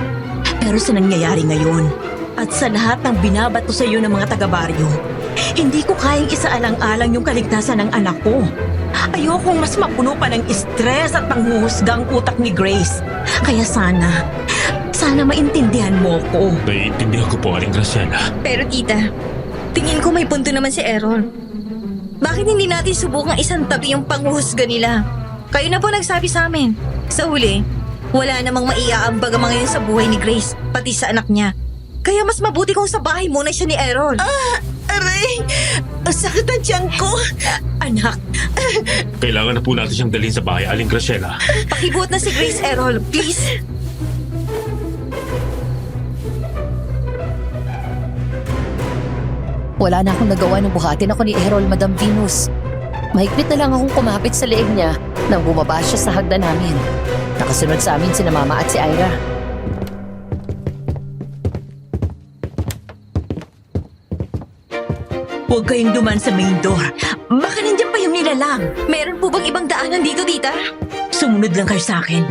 Pero sa nangyayari ngayon, at sa lahat ng binabato sa iyo ng mga taga-baryo, hindi ko kayang isaalang-alang yung kaligtasan ng anak ko. Ayokong mas mapuno pa ng stress at panghuhusga ang utak ni Grace. Kaya sana maintindihan mo ko. Naiintindihan ko po, Aling Graciela. Pero tita, tingin ko may punto naman si Errol. Bakit hindi natin subukang isang tabi yung panghuhusga nila? Kayo na po nagsabi sa amin. Sa huli, wala namang maiaambag ang mga yun sa buhay ni Grace, pati sa anak niya. Kaya mas mabuti kung sa bahay muna siya ni Errol. Aray! Sakit ang tiyan ko! Anak, Kailangan na po natin siyang dalhin sa bahay, Aling Graciela. Pakibuot na si Grace, Errol, please. Wala na akong nagawa nung buhatin ako ni Errol, Madam Venus. Mahigpit na lang akong kumapit sa leeg niya nang bumaba siya sa hagdan namin. Nakasunod sa amin sina Mama at si Ira. huwag kayong duman sa main door. Baka nandiyan pa yung nilalang. Meron po bang ibang daanan dito, tita? Sumunod lang kayo sa akin.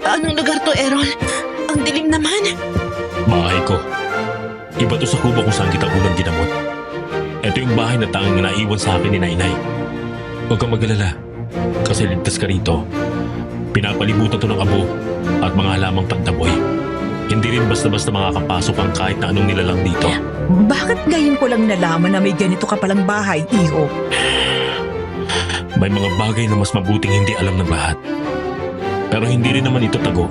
Anong lugar to, Errol? Ang dilim naman. Bahay ko. Iba to sa kubo kung saan kita unang ginamot. Ito yung bahay na tanging naiwan sa akin ni Nainay. Huwag kang mag-alala, kasi ligtas ka rito. Pinapalibutan to ng abo at mga halamang pantaboy. Hindi rin basta-basta makakapasok ang kahit na anong nilalang dito. Bakit ngayon ko lang nalaman na may ganito ka palang bahay, iho? May mga bagay na mas mabuting hindi alam ng lahat. Pero hindi rin naman ito tago.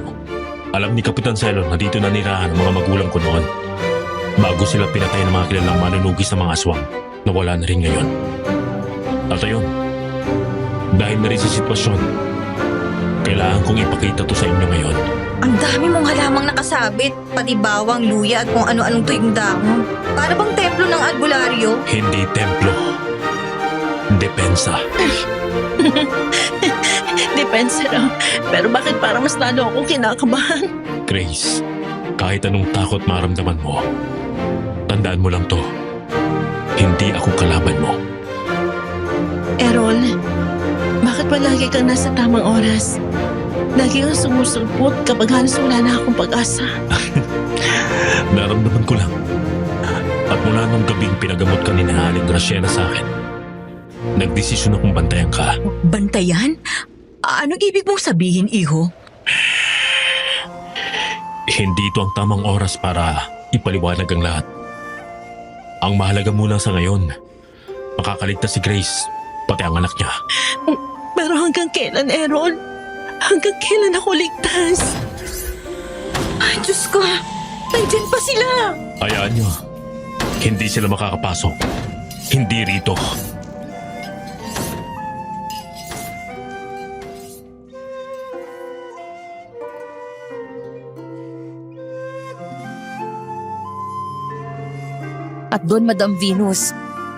Alam ni Kapitan Selo na dito nanirahan ang mga magulang ko noon. Bago sila pinatay ng mga kilalang manunugis na mga aswang na wala na rin ngayon. At ayun, dahil na rin sa sitwasyon, kailangan kong ipakita to sa inyo ngayon. Ang dami mong halamang nakasabit, pati bawang, luya at kung ano-anong tuyong dahon. Para bang templo ng albularyo? Hindi templo. Depensa. Depensa raw. Pero bakit parang mas lalo akong kinakabahan? Grace, kahit anong takot maramdaman mo, tandaan mo lang to. Hindi ako kalaban mo. Errol, bakit ba lagi kang nasa tamang oras? Lagi kang sumusulpot kapag halos wala na akong pag-asa. Naramdaman ko lang. At mula nung gabing pinagamot ka ni Aling Graciela sa akin, nagdesisyon akong bantayan ka. Bantayan? Anong ibig mong sabihin, iho? Hindi ito ang tamang oras para ipaliwanag ang lahat. Ang mahalaga muna sa ngayon, makakaligtas si Grace, pati ang anak niya. Pero hanggang kailan, Errol? Hanggang kailan ako ligtas? Ay, Diyos ko! Nandiyan pa sila! Hayaan niyo, hindi sila makakapasok. Hindi rito. At doon, Madam Venus,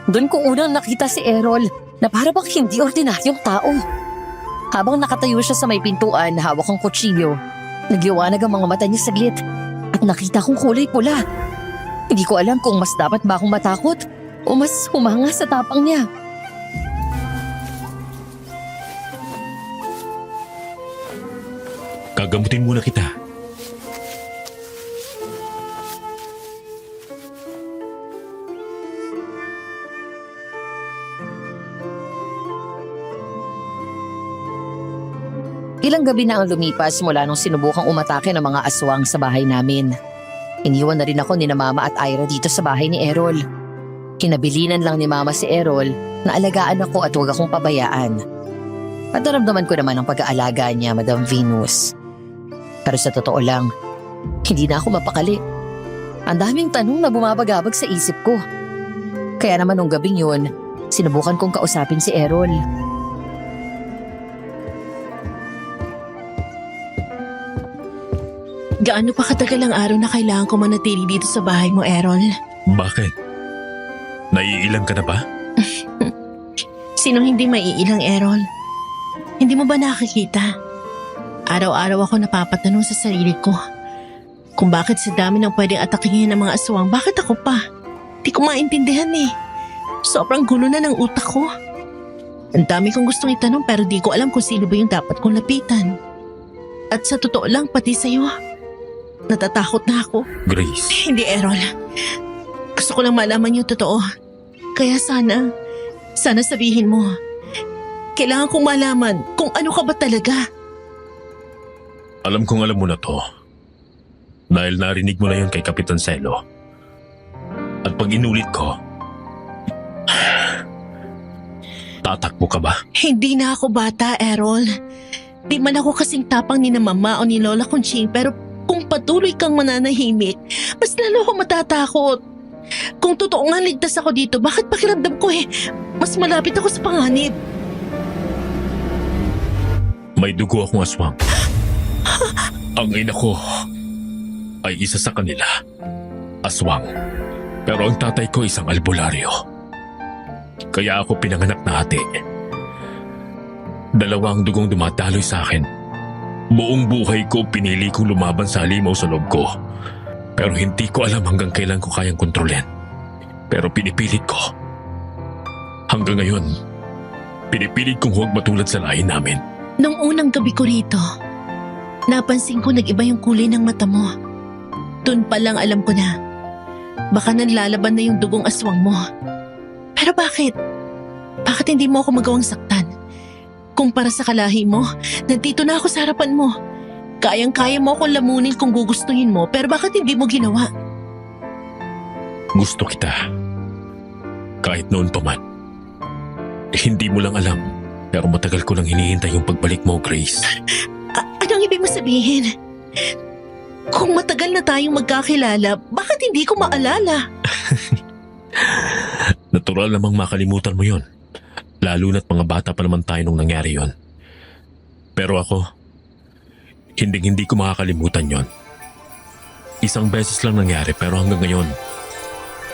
doon ko unang nakita si Errol na para bang hindi ordinaryong tao. Habang nakatayo siya sa may pintuan, hawak ang kutsilyo, nagyawanag ang mga mata niya saglit at nakita kong kulay pula. Hindi ko alam kung mas dapat ba akong matakot o mas humanga sa tapang niya. Gagamutin muna kita. Ilang gabi na ang lumipas mula nung sinubukang umatake ng mga aswang sa bahay namin. Iniwan na rin ako ni na Mama at Ira dito sa bahay ni Errol. Kinabilinan lang ni Mama si Errol na alagaan ako at huwag akong pabayaan. At naramdaman ko naman ang pag-aalaga niya, Madam Venus. Pero sa totoo lang, hindi na ako mapakali. Ang daming tanong na bumabagabag sa isip ko. Kaya naman nung gabing yun, sinubukan kong kausapin si Errol. Gaano pa katagal ang araw na kailangan ko manatili dito sa bahay mo, Errol? Bakit? Naiilang ka na ba? Sinong hindi maiilang, Errol? Hindi mo ba nakikita? Araw-araw ako napapatanong sa sarili ko kung bakit sa dami ng pwedeng atakihin ng mga aswang, bakit ako pa? Di ko maintindihan eh. Sobrang gulo na ng utak ko. Ang dami kong gustong itanong pero di ko alam kung sino ba yung dapat kong lapitan. At sa totoo lang, pati sa'yo, natatakot na ako. Grace, Hindi, Errol. Gusto ko lang malaman yung totoo. Kaya sana sabihin mo. Kailangan kong malaman kung ano ka ba talaga. alam kong alam mo na to. Dahil narinig mo na yun kay Kapitan Selo. At pag inulit ko, tatakbo ka ba? Hindi na ako bata, Errol. Di man ako kasing tapang ni na Mama o ni Lola Conching, pero kung patuloy kang mananahimik, mas lalo ako matatakot. Kung totoo nga ligtas ako dito, bakit pakiramdam ko mas malapit ako sa panganib? May dugo akong aswang. Ang ina ko ay isa sa kanila. Aswang. Pero ang tatay ko isang albularyo. Kaya ako pinanganak na ate. Dalawang dugong dumadaloy sa akin. Buong buhay ko pinili kong lumaban sa halimaw sa loob ko. Pero hindi ko alam hanggang kailan ko kayang kontrolin. Pero pinipilit ko. Hanggang ngayon, pinipilit kong huwag matulad sa lahi namin. Nung unang gabi ko rito, napansin ko nag-iba yung kulay ng mata mo. Doon pa lang alam ko na, baka nanlalaban na yung dugong aswang mo. Pero bakit? Bakit hindi mo ako magawang saktan? Kung para sa kalahi mo, nandito na ako sa harapan mo. Kayang-kaya mo akong lamunin kung gugustuhin mo, pero bakit hindi mo ginawa? Gusto kita. Kahit noon pa man. Hindi mo lang alam, pero matagal ko lang hinihintay yung pagbalik mo, Grace. Anong ibig mo sabihin? Kung matagal na tayong magkakilala, bakit hindi ko maalala? Natural namang makalimutan mo yon. Lalo na't mga bata pa naman tayo nung nangyari yon. Pero ako, hindi ko makakalimutan yon. Isang beses lang nangyari pero hanggang ngayon,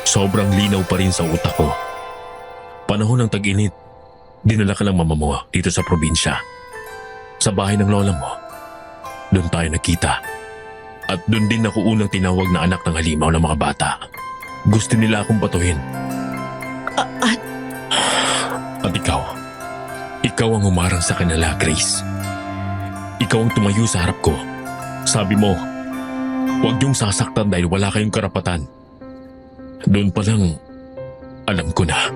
sobrang linaw pa rin sa utak ko. Panahon ng tag-init, dinala ka ng mama mo dito sa probinsya. Sa bahay ng lola mo. Doon tayo nakita. At doon din ako unang tinawag na anak ng halimaw ng mga bata. Gusto nila akong batuhin. At ikaw ang umarang sa kanila, Grace. Ikaw ang tumayo sa harap ko. Sabi mo, huwag niyong sasaktan dahil wala kayong karapatan. Doon pa lang, alam ko na.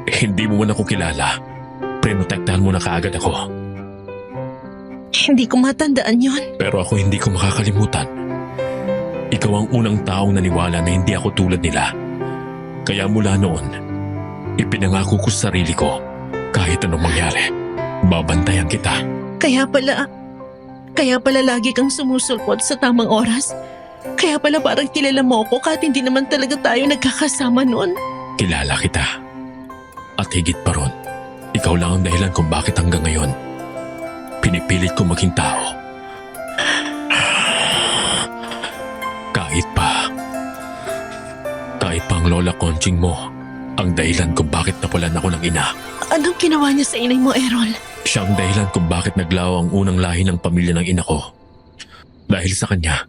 Hindi mo man ako kilala. Prinotektahan mo na kaagad ako. Hindi ko matandaan yon. Pero ako hindi ko makakalimutan. Ikaw ang unang taong naniwala na hindi ako tulad nila. Kaya mula noon, ipinangako ko sa sarili ko, kahit anong mangyari, babantayan kita. Kaya pala lagi kang sumusulpot sa tamang oras. Kaya pala parang kilala mo ako kahit hindi naman talaga tayo nagkakasama noon. Kilala kita. At higit pa ron, ikaw lang ang dahilan kung bakit hanggang ngayon, pinipilit ko maging tao. Kahit pa ang lola Conching mo, ang dahilan kung bakit napulan ako ng ina. Anong ginawa niya sa inay mo, Errol? Siya ang dahilan kung bakit naglaho ang unang lahi ng pamilya ng ina ko. Dahil sa kanya,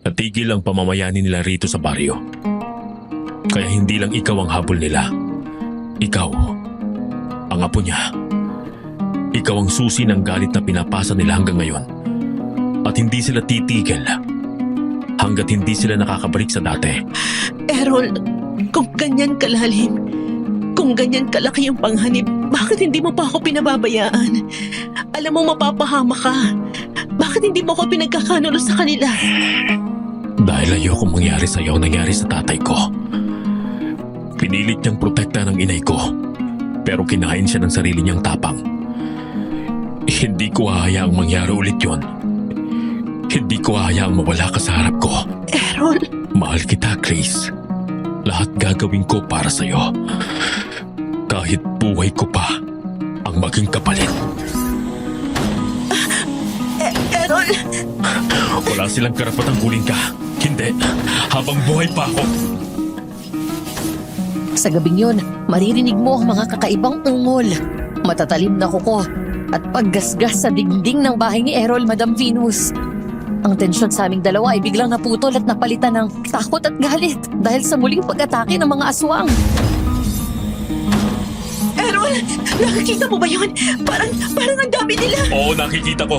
natigil ang pamamayani nila rito sa baryo. Kaya hindi lang ikaw ang habol nila. Ikaw, ang apo niya. Ikaw ang susi ng galit na pinapasa nila hanggang ngayon. At hindi sila titigil hanggat hindi sila nakakabalik sa dati. Errol, kung ganyan kalalim, kung ganyan kalaki yung panghanib, bakit hindi mo pa ako pinababayaan? Alam mo mapapahama ka. Bakit hindi mo ako pinagkakanulo sa kanila? Dahil ayoko mangyari sa iyo ang nangyari sa tatay ko. Pinilit niyang protekta ng inay ko, pero kinain siya ng sarili niyang tapang. Hindi ko hahayaang mangyari ulit yon. Hindi ko hahayaang mawala ka sa harap ko. Errol, Mahal kita, Grace. Lahat gagawin ko para sa iyo. Kahit buhay ko pa ang maging kapalit. Errol! Wala silang karapatang kunin ka. Hindi, habang buhay pa ako. Sa gabing yun, maririnig mo ang mga kakaibang ungol, matatalim na kuko, at paggasgas sa dingding ng bahay ni Errol, Madam Venus. Ang tensyon sa aming dalawa ay biglang naputol at napalitan ng takot at galit dahil sa muling pag-atake ng mga aswang. Errol! Nakakita mo ba yun? Parang ang dami nila! Oo, nakikita ko.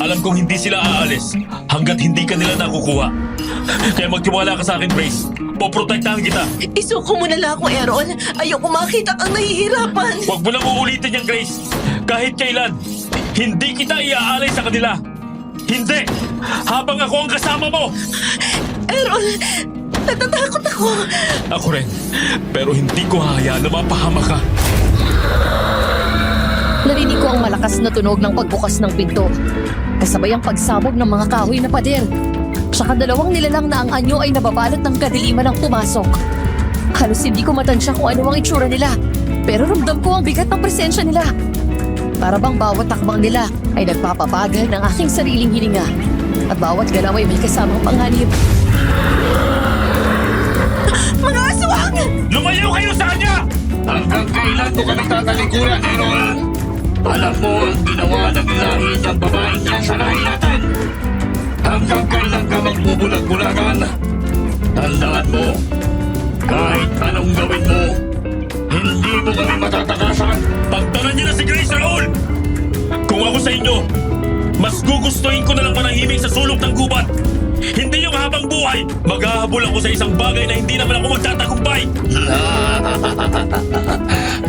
Alam kong hindi sila aalis hanggat hindi ka nila nakukuha. Kaya magtiwala ka sa akin, Grace. Poprotektahan kita. Isuko mo na lang ako, Errol. Ayoko makita kang nahihirapan. Huwag mo nang uulitin yan, Grace. Kahit kailan, hindi kita iaalay sa kanila. Hindi! Habang ako ang kasama mo! Errol! Natatakot ako! Ako rin. Pero hindi ko hahayaan na mapahama ka. Narinig ko ang malakas na tunog ng pagbukas ng pinto, kasabay ang pagsabog ng mga kahoy na pader. Tsaka dalawang nilalang na ang anyo ay nababalot ng kadiliman ng pumasok. Halos hindi ko matansya kung ano ang itsura nila, pero ramdam ko ang bigat ng presensya nila. Para bang bawat takbang nila ay nagpapabagal ng aking sariling hininga at bawat galaw ay may kasamang panganib. Mga aswang! Lumayo kayo sa kanya! Hanggang kailan mo kami tatalikuran, Errol? Alam mo ang ginawa ng lahi ng babaeng yan sa lahi natin. Hanggang kailan ka magbubulag-bulagan? Tandaan mo, kahit anong gawin mo, hindi mo kami matatakasan. Pagtanan niyo na si Grace, Raul! Kung ako sa inyo, mas gugustuhin ko na lang manahimik sa sulok ng gubat. Hindi yung habang buhay, maghahabol ako sa isang bagay na hindi naman ako magtatagumpay.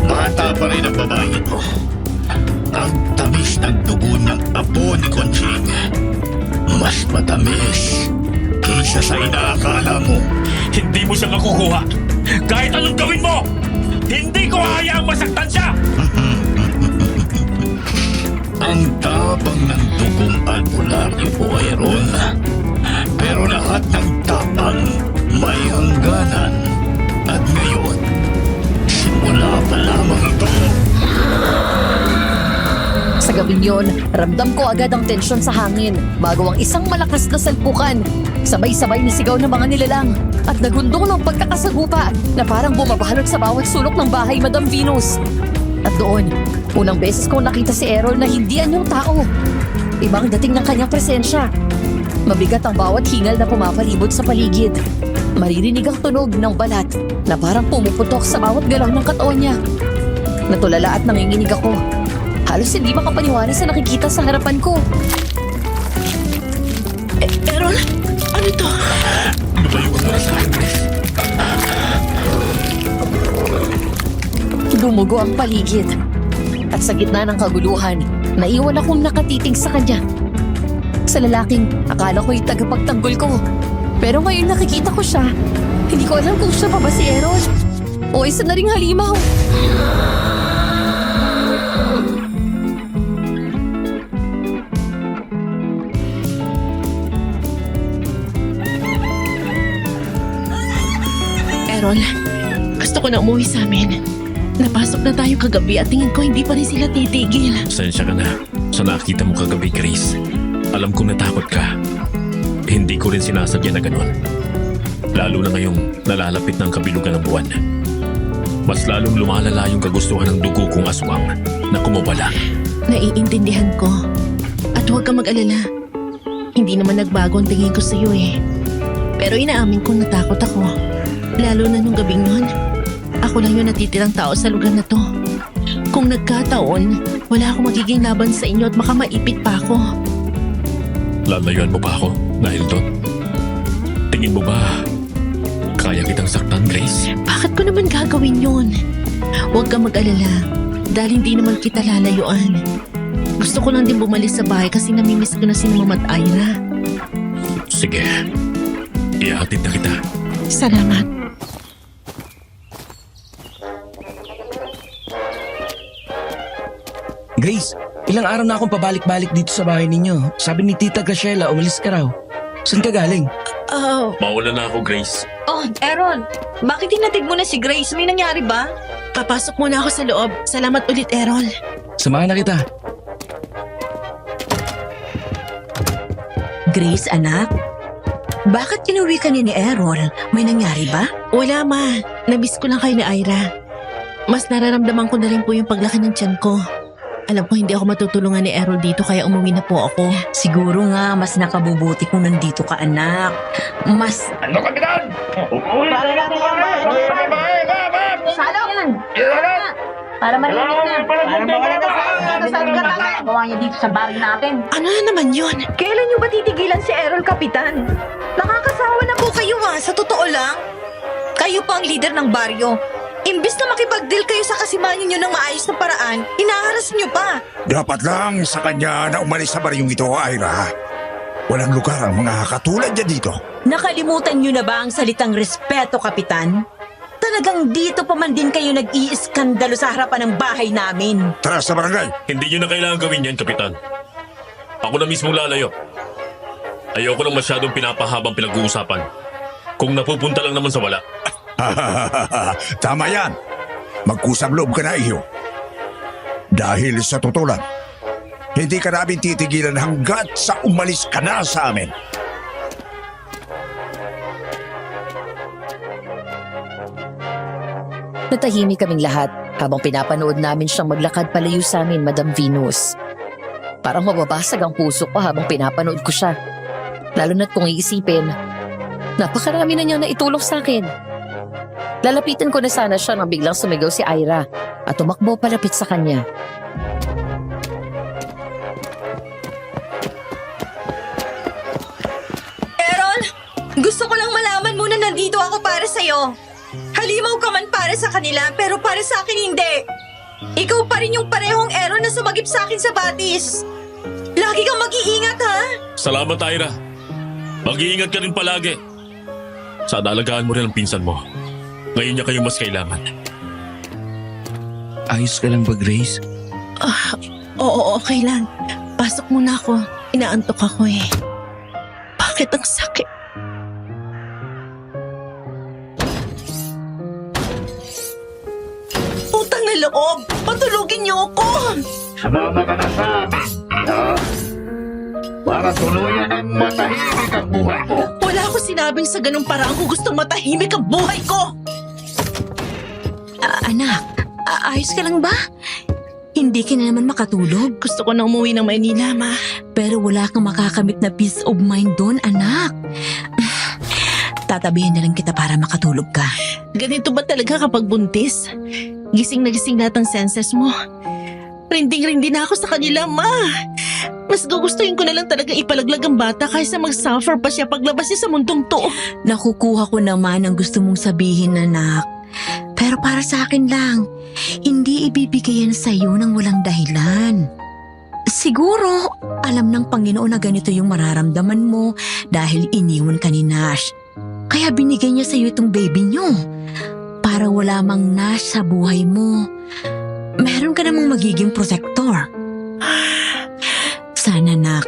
Bata pa rin ang babae ito. Ang tamis ng dugo niyang apo ni Conching. Mas matamis kaysa sa inaakala mo. Hindi mo siya makukuha. Kahit anong gawin mo, hindi ko hahayaang masaktan siya. Ang tabang ng dugong albularyo mo, Errol. Pero lahat ng tapang may hangganan. At ngayon, simula pa lamang ito. Sa gabing yon, ramdam ko agad ang tensyon sa hangin bago ang isang malakas na salpukan. Sabay-sabay na sigaw ng mga nilalang at nagundong ng pagkakasagupa na parang bumabalot sa bawat sulok ng bahay, Madam Venus. At doon, unang beses kong nakita si Errol na hindi anyong tao. Ibang dating ng kanyang presensya. Mabigat ang bawat hingal na pumapalibot sa paligid. Maririnig ang tunog ng balat na parang pumuputok sa bawat galaw ng katawan niya. Natulala at nanginginig ako. Halos hindi makapaniwala sa nakikita sa harapan ko. Errol, ano to? Lumayuan mo na sa akin, Grace. Dumugo ang paligid. At sa gitna ng kaguluhan, naiwan akong nakatitig sa kanya. Sa lalaking akala ko'y tagapagtanggol ko. Pero ngayon nakikita ko siya. Hindi ko alam kung siya pa ba si Errol o isa na ring halimaw. Errol, gusto ko na umuwi sa amin. Napasok na tayo kagabi at tingin ko hindi pa rin sila titigil. Pasensya ka na sa nakita mo kagabi, Grace. Alam kong natakot ka. Hindi ko rin sinasadya na ganun. Lalo na ngayong nalalapit ng kabilugan ng buwan. Mas lalong lumalala yung kagustuhan ng dugo kong aswang na kumawala. Naiintindihan ko. At huwag kang mag-alala. Hindi naman nagbago ang tingin ko sa iyo eh. Pero inaamin kong natakot ako. Lalo na nung gabing nun. Ako lang yung natitirang tao sa lugar na to. Kung nagkataon, wala akong magiging laban sa inyo at baka maipit pa ako. Lalayuan mo pa ako dahil doon. Tingin mo ba kaya kitang saktan, Grace? Bakit ko naman gagawin yun? Huwag kang mag-alala dahil hindi naman kita lalayuan. Gusto ko lang din bumalik sa bahay kasi namimiss ko na si Mama at Ira. Sige, ihahatid na kita. Salamat. Grace, ilang araw na akong pabalik-balik dito sa bahay ninyo. Sabi ni Tita Graciela, umalis ka raw. Saan ka galing? Oh, Mauna na ako, Grace. Oh, Errol, bakit hinatid mo na si Grace? May nangyari ba? papasok muna ako sa loob. Salamat ulit, Errol. Samahan na kita. Grace, anak? Bakit inuwi ka ni Errol? May nangyari ba? Wala, Ma. Namiss ko lang kayo ni Ira. Mas nararamdaman ko na rin po yung paglaki ng tiyan ko. Alam ko hindi ako matutulungan ni Errol dito kaya umuwi na po ako. Siguro nga, mas nakabubuti kung nandito ka, anak. Mas... Ano, Kapitan? Para natin yan, Ma! Salo! Para marinig na. Para marinig na sa lugar natin. Gawa niya dito sa bahay natin. Ano na naman yun? Kailan niyo ba titigilan si Errol, Kapitan? Nakakasawa na po kayo sa totoo lang. Kayo po ang leader ng baryo. Imbis na makipag-deal kayo sa kasimayan niyo ng maayos na paraan, hinaharas niyo pa. Dapat lang sa kanya na umalis sa baryong ito, Ira. Walang lugar ang mga katulad niya dito. Nakalimutan niyo na ba ang salitang respeto, Kapitan? Talagang dito pa man din kayo nag-iiskandalo sa harapan ng bahay namin. Tara sa barangay. Hindi nyo na kailangan gawin yan, Kapitan. Ako na mismo lalayo. Ayoko nang masyadong pinapahabang pinag-uusapan. Kung napupunta lang naman sa wala. Tama yan. Magkusang loob ka na, iyo. Dahil sa totoo lang, hindi ka namin titigilan hanggat sa umalis ka na sa amin. Natahimik kaming lahat habang pinapanood namin siyang maglakad palayo sa amin, Madam Venus. Parang mababasag ang puso ko habang pinapanood ko siya. Lalo na't kung iisipin, napakarami na niya na itulong sa akin. Lalapitan ko na sana siya nang biglang sumigaw si Ira at tumakbo palapit sa kanya. Errol, gusto ko lang malaman muna nandito ako para sa'yo. Halimaw ka man para sa kanila, pero para sa akin hindi. Ikaw pa rin yung parehong Errol na sumagip sa akin sa batis. Lagi kang mag-iingat, ha? Salamat, Ira. Mag-iingat ka rin palagi. Sana alagaan mo rin ang pinsan mo. Ngayon niya kayo mas kailangan. Ayos ka lang ba, Grace? Oo, okay lang. Pasok muna ako. Inaantok ako eh. Bakit ang sakit? Utang na loob! Patulugin niyo ako! Sumama ka na sa amin, ha? Para tuluyan ang matahimik ang buhay mo. Wala akong sinabing sa ganung paraan kung gustong matahimik ang buhay ko. Anak, ayos ka lang ba? Hindi ka na naman makatulog. Gusto ko na umuwi ng Maynila, Ma. Pero wala kang makakamit na peace of mind doon, anak. Tatabihin na lang kita para makatulog ka. Ganito ba talaga kapag buntis? Gising na gising lahat ng senses mo. Rinding-rindi na ako sa kanila, Ma. Mas gugustuhin ko na lang talaga ipalaglag ang bata kaysa mag-suffer pa siya paglabas niya sa mundong to. Nakukuha ko naman ang gusto mong sabihin, anak. Pero para sa akin lang, hindi ibibigay yan sa'yo ng walang dahilan. Siguro, alam ng Panginoon na ganito yung mararamdaman mo dahil iniwan ka ni Nash. Kaya binigay niya sa'yo itong baby niyo. Para wala mang Nash sa buhay mo, meron ka namang magiging protector. Sana, anak,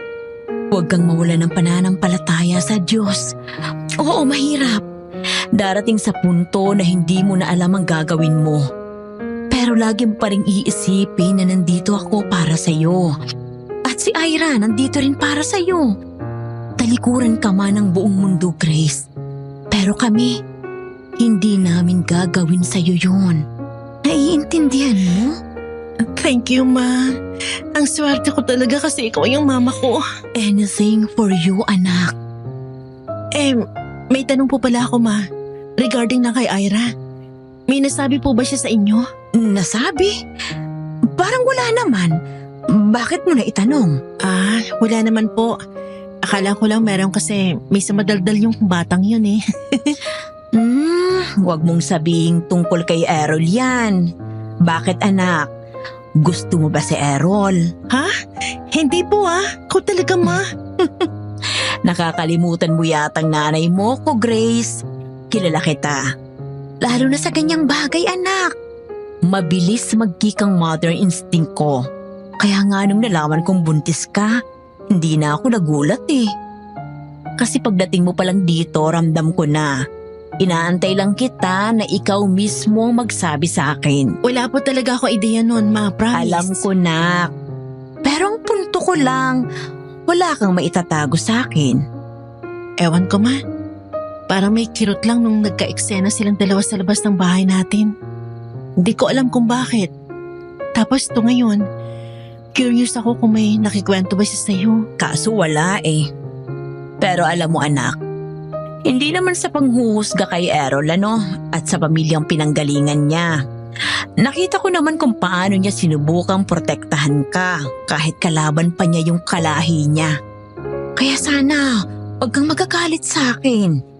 huwag kang mawala ng pananampalataya sa Diyos. Oo, mahirap. Darating sa punto na hindi mo na alam ang gagawin mo. Pero lagi mo pa rin iisipin na nandito ako para sa'yo. At si Ira nandito rin para sa'yo. Talikuran ka man ng buong mundo, Grace. Pero kami, hindi namin gagawin sa'yo yun. Naiintindihan mo? Thank you, Ma. Ang swerte ko talaga kasi ikaw yung mama ko. Anything for you, anak. May tanong po pala ako, Ma. Regarding na kay Ira. May nasabi po ba siya sa inyo? Nasabi? Parang wala naman. Bakit mo na itanong? Wala naman po. Akala ko lang meron kasi may samadaldal yung batang yun eh. Huwag mong sabihin tungkol kay Errol yan. Bakit, anak? Gusto mo ba si Errol? Hindi po Ko talaga, Ma. Nakakalimutan mo yatang nanay mo ko, Grace. Kilala kita. Lalo na sa ganyang bagay, anak. Mabilis magkikang mother instinct ko. Kaya nga nung nalaman kong buntis ka, hindi na ako nagulat eh. Kasi pagdating mo palang dito, ramdam ko na. Inaantay lang kita na ikaw mismo ang magsabi sa akin. Wala po talaga ako ideya nun, Ma. Promise. Alam ko, nak. Pero ang punto ko lang, wala kang maitatago sa akin. Ewan ko, Ma. Parang may kirot lang nung nagka-eksena silang dalawa sa labas ng bahay natin. Hindi ko alam kung bakit. Tapos ito ngayon, curious ako kung may nakikwento ba siya sa'yo. Kaso wala eh. Pero alam mo, anak, hindi naman sa panghuhusga kay Errol, at sa pamilyang pinanggalingan niya. Nakita ko naman kung paano niya sinubukang protektahan ka kahit kalaban pa niya yung kalahi niya. Kaya sana, huwag kang magagalit sa akin.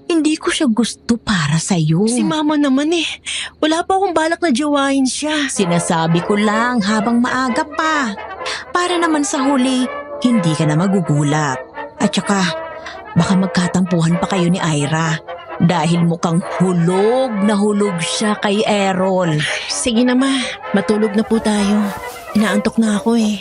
Hindi ko siya gusto para sa'yo. Si Mama naman eh. Wala pa akong balak na jowain siya. Sinasabi ko lang habang maaga pa. Para naman sa huli, hindi ka na magugulat. At saka, baka magkatampuhan pa kayo ni Ira. Dahil mukhang hulog na hulog siya kay Errol. Sige na, Ma. Matulog na po tayo. Inaantok na ako eh.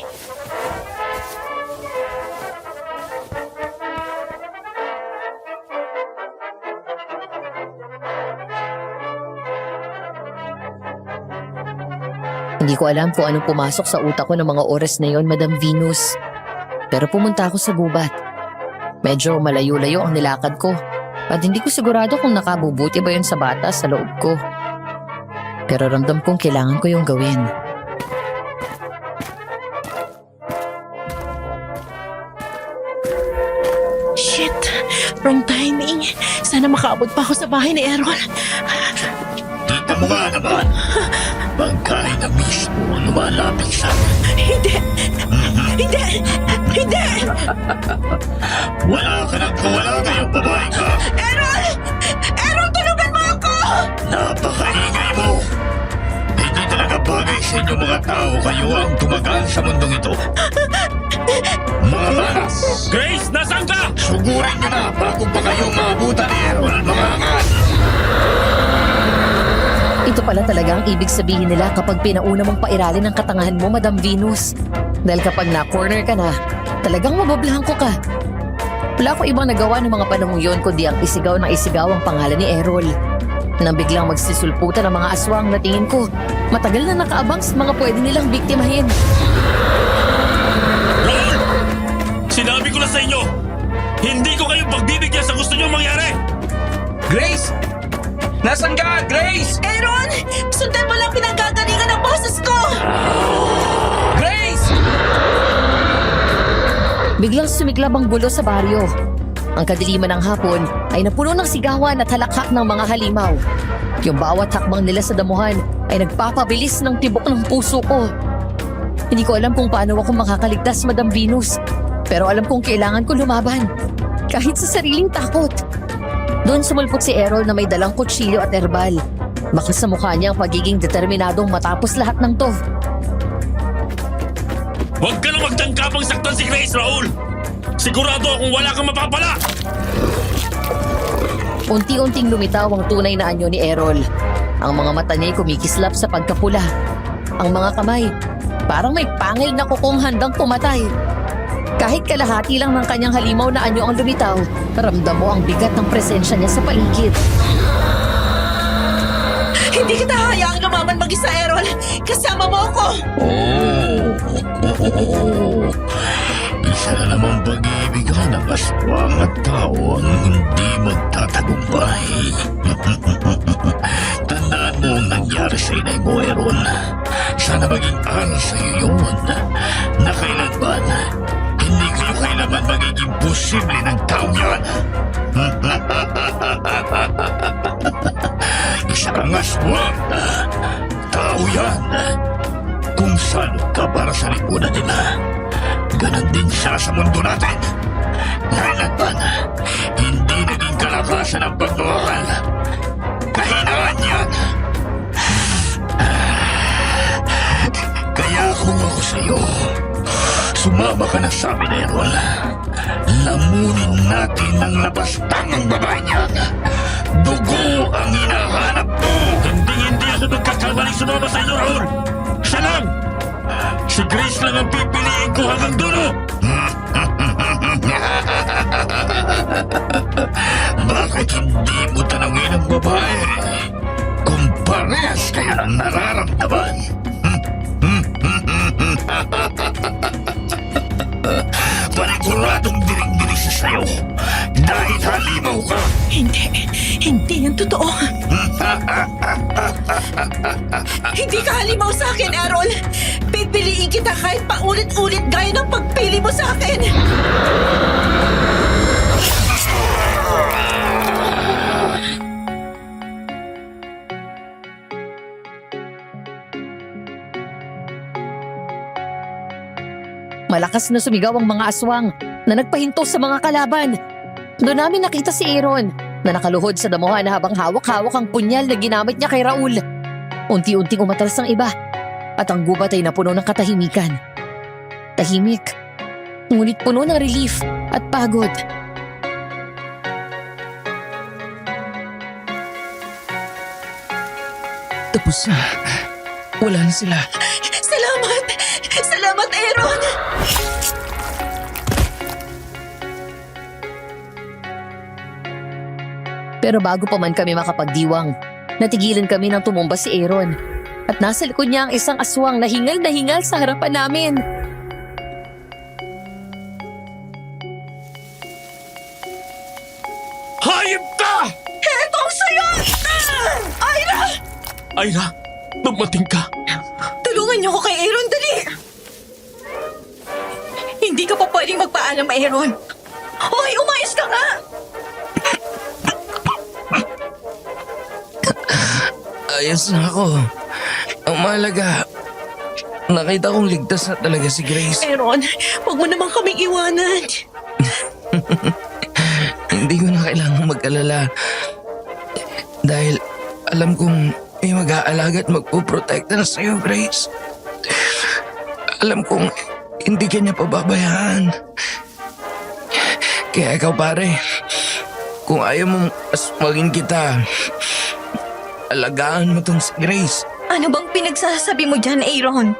Hindi ko alam kung anong pumasok sa utak ko ng mga oras na yon, Madam Venus. Pero pumunta ako sa gubat. Medyo malayo-layo ang nilakad ko. At hindi ko sigurado kung nakabubuti ba yun sa bata sa loob ko. Pero ramdam kong kailangan ko yung gawin. Shit! Wrong timing. Sana makaabot pa ako sa bahay ni Errol. Kita mo nga naman. Bangkay na mismo lumalapit sa akin. Hindi! Hindi! Hindi! Wala ka nang kawala ngayong babae ka. Errol! Errol, tulungan mo ako! Napakaingay mo. Hindi talaga bagay sa inyo mga tao kayo ang tumagal sa mundong ito. Mga manas, Grace, nasaan ka? sugurin nyo na bago pa kayo maabutan ni Errol, mga angat. Ito pala talaga ang ibig sabihin nila kapag pinauna mong pairalin ang katangahan mo, Madam Venus. Dahil kapag na-corner ka na, talagang mabablangko ka. Wala akong ibang nagawa ng mga panahong yon kundi ang isigaw ng isigaw ang pangalan ni Errol. Nang biglang magsisulputan ang mga aswang na tingin ko, matagal na nakaabang sa mga pwede nilang biktimahin. Raul! Sinabi ko na sa inyo, hindi ko kayo pagbibigyan sa gusto nyo mangyari! Grace! Nasaan ka, Grace? Aaron! Sundan mo lang pinanggagalingan ng boses ko! Grace! Biglang sumiklab ang gulo sa baryo. Ang kadiliman ng hapon ay napuno ng sigawan at halakhak ng mga halimaw. Yung bawat hakbang nila sa damuhan ay nagpapabilis ng tibok ng puso ko. Hindi ko alam kung paano ako makakaligtas, Madam Venus. Pero alam kong kailangan ko lumaban. Kahit sa sariling takot. Doon sumulpot si Errol na may dalang kutsilyo at herbal. Baka sa mukha niya ang pagiging determinadong matapos lahat ng to. Huwag ka na magtangkapang saktan si Grace, Raul! Sigurado akong wala kang mapapala! Unti-unting lumitaw ang tunay na anyo ni Errol. Ang mga mata niya'y kumikislap sa pagkapula. Ang mga kamay, parang may pangil na kukong handang pumatay. Kahit kalahati lang ng kanyang halimaw na anyo ang lumitaw, ramdam mo ang bigat ng presensya niya sa paligid. Hindi kita hayaang lumaban mag-isa, Aaron! Kasama mo ako! Isa na namang pag-iibigan ng aswang at tao ang hindi magtatagumpay. Tandaan mo ang nangyari sa inay mo, Aaron. Sana maging aral sa iyo yun na kailanman hindi kayo kailanman magiging posible ng tao yan. Isa kang aswang. Tao yan. Kung salot ka para sa lipunan nila, ganon din siya sa mundo natin. Kailanman, hindi naging kalakasan ang pagmamahal. Kahinaan yan. Kaya kung ako sa'yo, sumama ka na sa amin, Errol. Lamunin natin ang labastangang babae niyan. Dugo ang hinahanap mo. Hindi ako magkakamaling sumama sa inyo, Raul! Siya lang! Si Grace lang ang pipiliin ko hanggang dulo! Bakit hindi mo tanongin ang babae kung parehas kayo ng nararamdaman? Paniguradong diring-diri siya sa'yo dahil halimaw ka. Hindi yan totoo. Hindi ka halimaw sa akin, Errol. Pipiliin kita kahit paulit-ulit gaya ng pagpili mo sa akin. Malakas na sumigaw ang mga aswang na nagpahinto sa mga kalaban. Doon namin nakita si Aaron na nakaluhod sa damuhan habang hawak-hawak ang punyal na ginamit niya kay Raul. Unti-unting umatras ang iba at ang gubat ay napuno ng katahimikan. Tahimik, ngunit puno ng relief at pagod. Tapos na. Wala na sila. Salamat! Salamat, Aaron! Pero bago pa man kami makapagdiwang, natigilan kami nang tumumba si Aaron. At nasa likod niya ang isang aswang na hingal sa harapan namin. Hayop ka! Etong sayo! Ira! Ira, magmating ka. Tulungan niyo ako kay Aaron, dali! Hindi ka pa pwedeng magpaalam, Aaron. Hoy, umayos ka nga! Ayos na ako. Ang mahalaga, nakita kong ligtas na talaga si Grace. Aaron, huwag mo naman kaming iwanan. Hindi ko na kailangang mag-alala. Dahil alam kong may mag-aalaga at magpuprotekta na sa'yo, Grace. Alam kong hindi ka niya pababayaan. Kaya ikaw, pare, kung ayaw mong aswagin kita, alagaan mo tong si Grace. Ano bang pinagsasabi mo dyan, Aaron?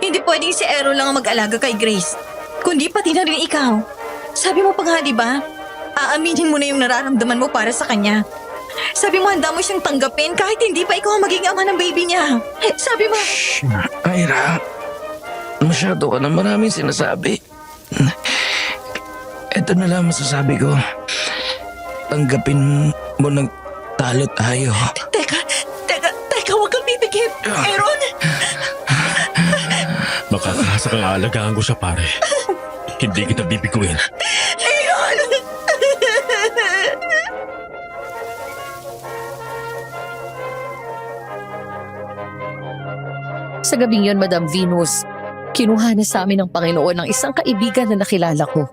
Hindi pwedeng si Aaron lang ang mag-alaga kay Grace. Kundi pati na rin ikaw. Sabi mo pa nga, di ba? Aaminin mo na yung nararamdaman mo para sa kanya. Sabi mo handa mo siyang tanggapin kahit hindi pa ikaw ang maging ama ng baby niya. Sabi mo, Ira, masyado ka na maraming sinasabi. Ito na lang masasabi ko. Tanggapin mo ng talo't ayaw. Teka, huwag kang pipikit. Aaron! Makakasa kang aalagaan ko siya, pare. Hindi kita bibiguin. Sa gabing yon, Madam Venus, kinuha na sa amin ng Panginoon ng isang kaibigan na nakilala ko.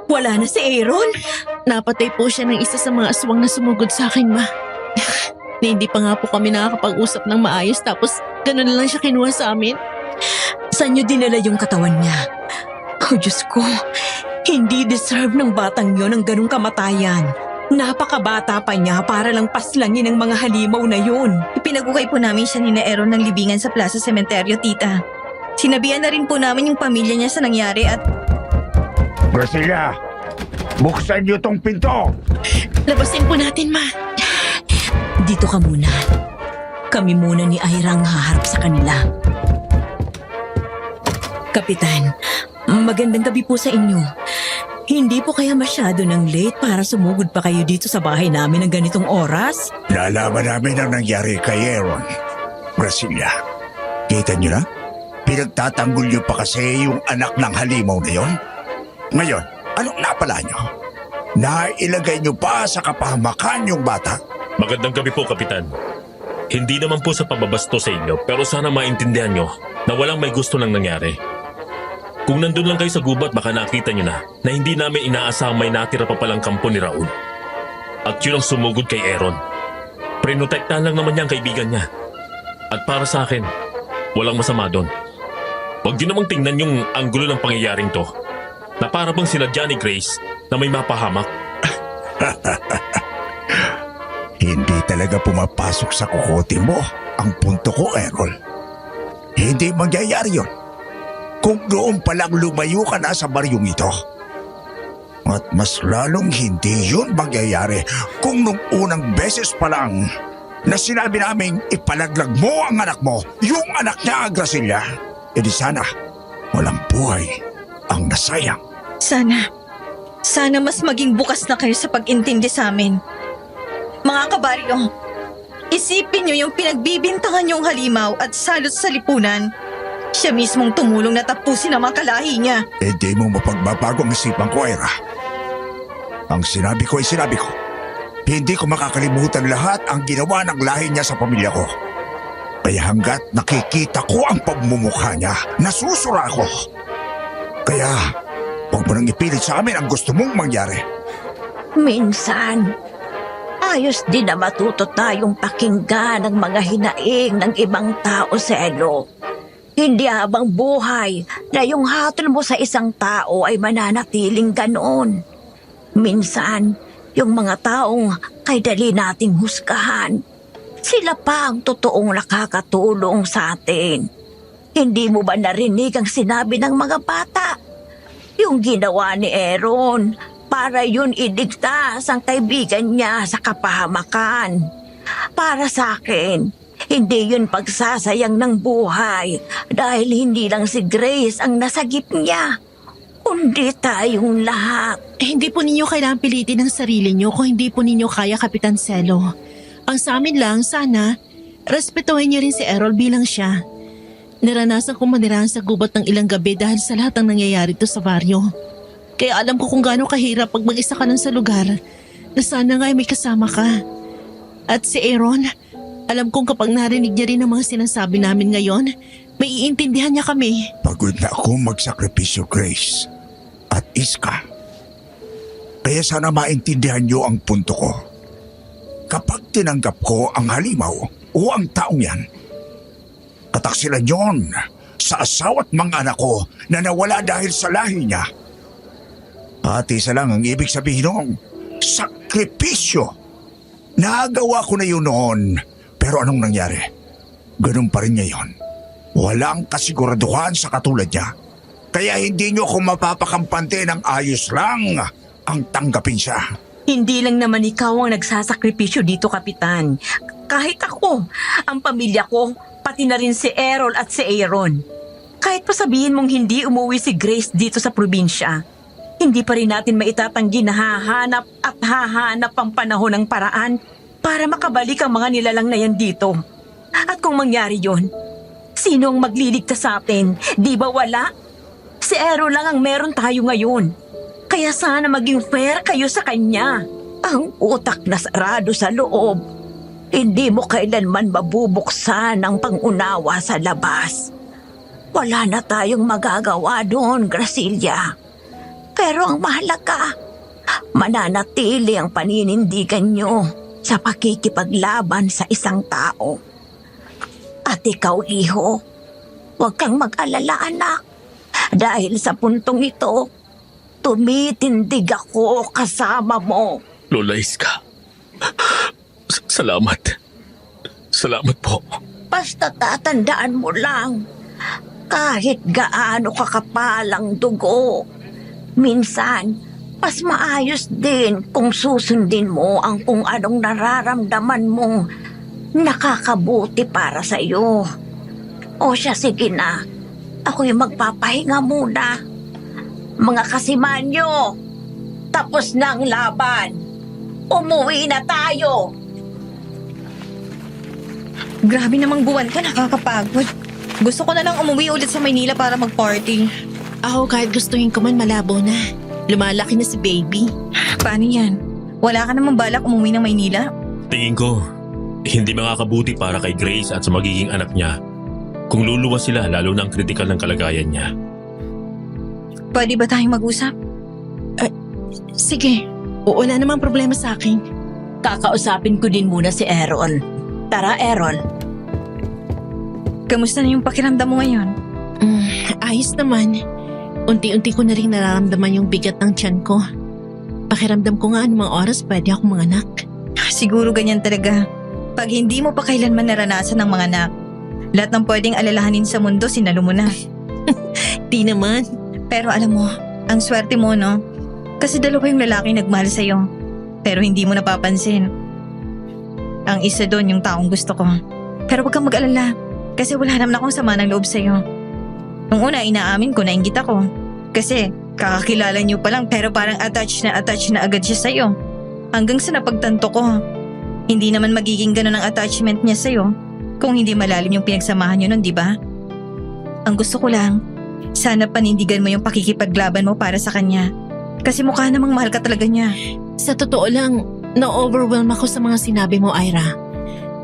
Wala na si Aaron. Napatay po siya ng isa sa mga aswang na sumugod sa akin, ma. Na hindi pa nga po kami nakakapag-usap ng maayos tapos ganun na lang siya kinuha sa amin. Saan niyo dinala yung katawan niya? Oh, Diyos ko. Hindi deserve ng batang yon ang ganung kamatayan. Napakabata pa niya para lang paslangin ang mga halimaw na yun. ipinagukay po namin siya ni na Aaron ng libingan sa Plaza Cementerio, tita. Sinabihan na rin po namin yung pamilya niya sa nangyari at Graciela, buksan niyo tong pinto! Labasin po natin, ma. Dito ka muna. Kami muna ni Ira ang haharap sa kanila. Kapitan, magandang gabi po sa inyo. Hindi po kaya masyado ng late para sumugod pa kayo dito sa bahay namin ng ganitong oras? Nalaman namin ang nangyari kay Aaron. Graciela, kita niyo na? Pinagtatanggol niyo pa kasi yung anak ng halimaw na yon. Ngayon, anong napala niyo? Nailagay niyo pa sa kapahamakan yung bata? Magandang gabi po, Kapitan. Hindi naman po sa pababasto sa inyo, pero sana maintindihan nyo na walang may gusto nang nangyari. Kung nandun lang kayo sa gubat, baka nakita nyo na hindi namin inaasahang may natira pa palang kampo ni Raul. At yun ang sumugod kay Aaron. Prinotektahan lang naman niya ang kaibigan niya. At para sa akin, walang masama doon. Huwag nyo namang tingnan yung anggulo ng pangyayaring to, na para bang sinadya ni Grace na may mapahamak. Hindi talaga pumapasok sa kukote mo ang punto ko, Errol. Hindi mangyayari yun. Kung noon palang lumayo ka na sa baryong ito. At mas lalong hindi yun mangyayari kung nung unang beses pa lang na sinabi naming ipalaglag mo ang anak mo, yung anak niya, Graciela. E di sana, walang buhay ang nasayang. Sana mas maging bukas na kayo sa pag-intindi sa amin. Mga kabaryo, isipin niyo yung pinagbibintangan niyong halimaw at salot sa lipunan. Siya mismong tumulong na tapusin ang mga kalahi niya. E di mo mapagbabago ang isipan ko, Ira. Ang sinabi ko ay sinabi ko. Hindi ko makakalimutan lahat ang ginawa ng lahi niya sa pamilya ko. Kaya hanggat nakikita ko ang pagmumukha niya, nasusura ako. Kaya, huwag mo nang ipilit sa amin ang gusto mong mangyari. Minsan, ayos din na matuto tayong pakinggan ang mga hinaing ng ibang tao, Selo. Hindi habang buhay na yung hatol mo sa isang tao ay mananatiling ganoon. Minsan, yung mga taong kay dali nating husgahan, sila pa ang totoong nakakatulong sa atin. Hindi mo ba narinig ang sinabi ng mga bata? Yung ginawa ni Aaron para yun iligtas ang kaibigan niya sa kapahamakan. Para sa akin, hindi yun pagsasayang ng buhay dahil hindi lang si Grace ang nasagip niya, kundi tayong lahat. Hindi po ninyo kailangan pilitin ang sarili nyo kung hindi po ninyo kaya, Kapitan Selo. Ang sa amin lang, sana, respetuhin niyo rin si Errol bilang siya. Naranasan kong manirahan sa gubat ng ilang gabi dahil sa lahat ng nangyayari to sa baryo. Kaya alam ko kung gaano kahirap pag mag-isa ka nun sa lugar na sana nga ay may kasama ka. At si Aaron, alam kong kapag narinig niya rin ang mga sinasabi namin ngayon, may iintindihan niya kami. Pagod na ako magsakripisyo, Grace. At Iska. Kaya sana maintindihan niyo ang punto ko. Kapag tinanggap ko ang halimaw o ang taong yan, kataksilan yon sa asawa't mga anak ko na nawala dahil sa lahi niya. At isa lang ang ibig sabihin noong sakripisyo. Nagawa ko na yun noon, pero anong nangyari? Ganun pa rin ngayon. Walang kasiguraduhan sa katulad niya. Kaya hindi nyo ako mapapakampante ng ayos lang ang tanggapin siya. Hindi lang naman ikaw ang nagsasakripisyo dito, Kapitan. Kahit ako, ang pamilya ko, pati na rin si Errol at si Aaron. Kahit pa sabihin mong hindi umuwi si Grace dito sa probinsya, hindi pa rin natin maitatanggi na hahanap ang panahon ng paraan para makabalik ang mga nilalang na yan dito. At kung mangyari yon, sino ang magliligtas sa atin? Di ba wala? Si Errol lang ang meron tayo ngayon. Kaya sana maging fair kayo sa kanya. Ang utak na sarado sa loob. Hindi mo kailanman mabubuksan ang pangunawa sa labas. Wala na tayong magagawa doon, Gracilia. Pero ang mahalaga, mananatili ang paninindigan nyo sa pakikipaglaban sa isang tao. At ikaw, iho, huwag kang mag-alala, anak. Dahil sa puntong ito, tumitindig ako kasama mo. Lola Iska, salamat. Salamat po. Basta tatandaan mo lang, kahit gaano kakapal ang dugo, minsan, mas maayos din kung susundin mo ang kung anong nararamdaman mong nakakabuti para sa iyo. O siya, sige na. Ako'y magpapahinga muna. Mga kasimanyo, tapos na ang laban. Umuwi na tayo. Grabe namang buwan ka, nakakapagod. Gusto ko na lang umuwi ulit sa Maynila para mag-party. Ako kahit gustuhin ko man malabo na. Lumalaki na si baby. Paano yan? Wala ka namang balak umuwi ng Maynila? Tingin ko, hindi makakabuti para kay Grace at sa magiging anak niya kung luluwas sila lalo na ang kritikal ng kalagayan niya. Pwede ba tayong mag-usap? Sige, wala namang problema sa akin. Kakausapin ko din muna si Errol. Tara, Errol. Kamusta na yung pakiramdam mo ngayon? Ayos naman. Unti-unti ko na rin nararamdaman yung bigat ng tiyan ko. Pakiramdam ko nga anumang oras pwede akong manganak. Siguro ganyan talaga. Pag hindi mo pa kailanman naranasan ng mga anak, lahat ng pwedeng alalahanin sa mundo, sinalo mo na. Di naman. Pero alam mo, ang swerte mo, no? Kasi dalawa yung lalaki nagmahal sa'yo. Pero hindi mo napapansin. Ang isa doon yung taong gusto ko. Pero huwag kang mag-alala. Kasi wala naman akong sama ng loob sa'yo. Nung una, inaamin ko na inggit ako. Kasi kakakilala niyo pa lang pero parang attached na agad siya sa'yo. Hanggang sa napagtanto ko, hindi naman magiging ganun ang attachment niya sa'yo kung hindi malalim yung pinagsamahan niyo nun, di ba? Ang gusto ko lang, sana panindigan mo yung pakikipaglaban mo para sa kanya. Kasi mukha namang mahal ka talaga niya. Sa totoo lang, na-overwhelm ako sa mga sinabi mo, Ira.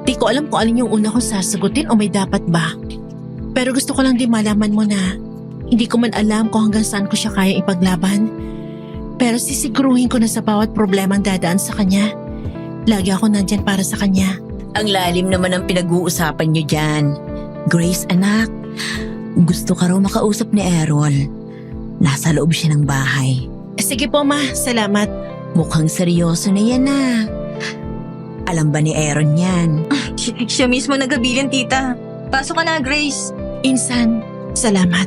Di ko alam kung alin yung una kong sasagutin o may dapat ba. Pero gusto ko lang din malaman mo na hindi ko man alam kung hanggang saan ko siya kaya ipaglaban. Pero sisiguruhin ko na sa bawat problemang dadaan sa kanya, lagi ako nandyan para sa kanya. Ang lalim naman ang pinag-uusapan niyo dyan. Grace, anak, gusto ka raw makausap ni Errol. Nasa loob siya ng bahay. Sige po, Ma. Salamat. Mukhang seryoso na yan, Alam ba ni Aaron yan? Siya mismo nagabilin, tita. Pasok ka na, Grace. Insan, salamat.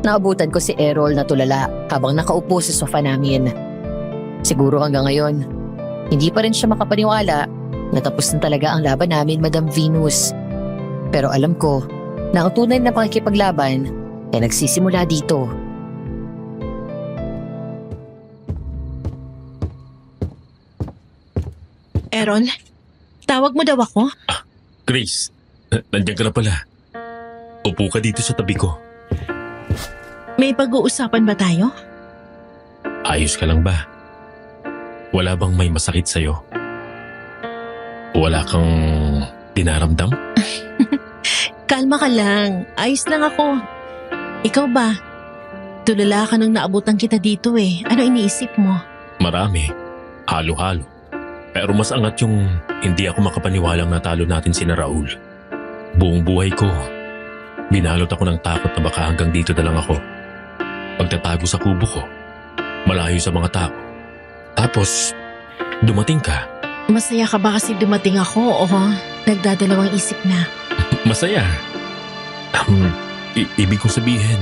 Naabutan ko si Errol na tulala habang nakaupo sa sofa namin. Siguro hanggang ngayon, hindi pa rin siya makapaniwala na tapos na talaga ang laban namin, Madam Venus. Pero alam ko na ang tunay na pakikipaglaban ay nagsisimula dito. Errol, tawag mo daw ako? Grace, nandiyan ka na pala. Upo ka dito sa tabi ko. May pag-uusapan ba tayo? Ayos ka lang ba? Wala bang may masakit sa'yo? Wala kang dinaramdam? Kalma ka lang. Ayos lang ako. Ikaw ba? Tulala ka nung naabutan kita dito eh. Ano iniisip mo? Marami. Halo-halo. Pero mas angat yung hindi ako makapaniwalang natalo natin sina Raul. Buong buhay ko, binalot ako ng takot na baka hanggang dito na lang ako. Pagtatago sa kubo ko, malayo sa mga tao. Tapos, dumating ka, Masaya ka ba kasi dumating ako o nagdadalawang isip na? Masaya. Ibig kong sabihin,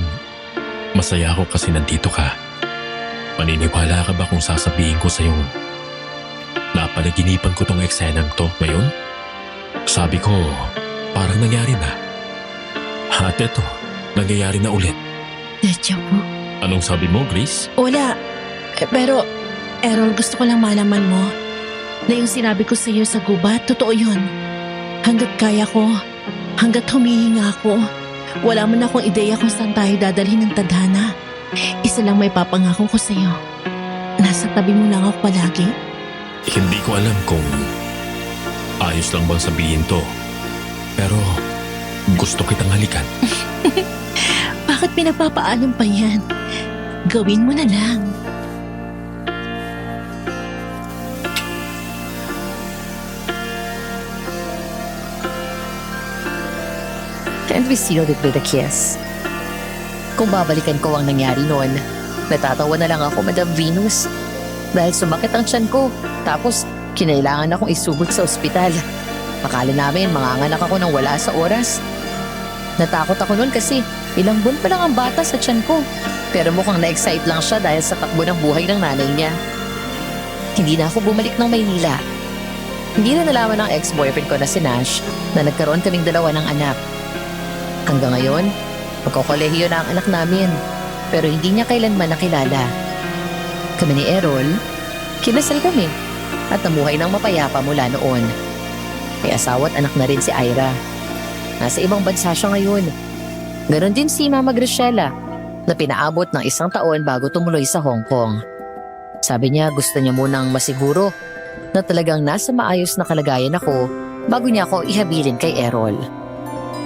masaya ako kasi nandito ka. Maniniwala ka ba kung sasabihin ko sa'yo, napanaginipan ko tong eksenang to ngayon? Sabi ko, parang nangyari na. At eto, nangyayari na ulit. Deja vu. Anong sabi mo, Grace? Wala. Pero, Errol, gusto ko lang malaman mo na yung sinabi ko sa iyo sa gubat, totoo yun. Hanggat kaya ko, hanggat humihinga ako, wala man akong ideya kung saan tayo dadalhin ng tadhana. Isa lang may papangako ko sa iyo. Nasa tabi mo lang ako palagi. Hindi ko alam kung ayos lang bang sabihin to. Pero gusto kitang halikan. Bakit pinagpapaalam pa yan? Gawin mo na lang. And we sealed it with a kiss. Kung babalikan ko ang nangyari noon, natatawa na lang ako, Madam Venus. Dahil sumakit ang tiyan ko, tapos kinailangan akong isugod sa ospital. Akala namin manganganak ako nang wala sa oras. Natakot ako noon kasi ilang buwan pa lang ang bata sa tiyan ko. Pero mukhang na-excite lang siya dahil sa takbo ng buhay ng nanay niya. Hindi na ako bumalik ng Maynila. Hindi na nalaman ng ex-boyfriend ko na si Nash na nagkaroon kaming dalawa ng anak. Hanggang ngayon, magkokolehiyo na ang anak namin, pero hindi niya kailanman nakilala. Kami ni Errol, kinasal kami at namuhay ng mapayapa mula noon. May asawa at anak na rin si Ira. Nasa ibang bansa siya ngayon. Ganon din si Mama Graciela na pinaabot ng 1 taon bago tumuloy sa Hong Kong. Sabi niya gusto niya munang masiguro na talagang nasa maayos na kalagayan ako bago niya ako ihabilin kay Errol.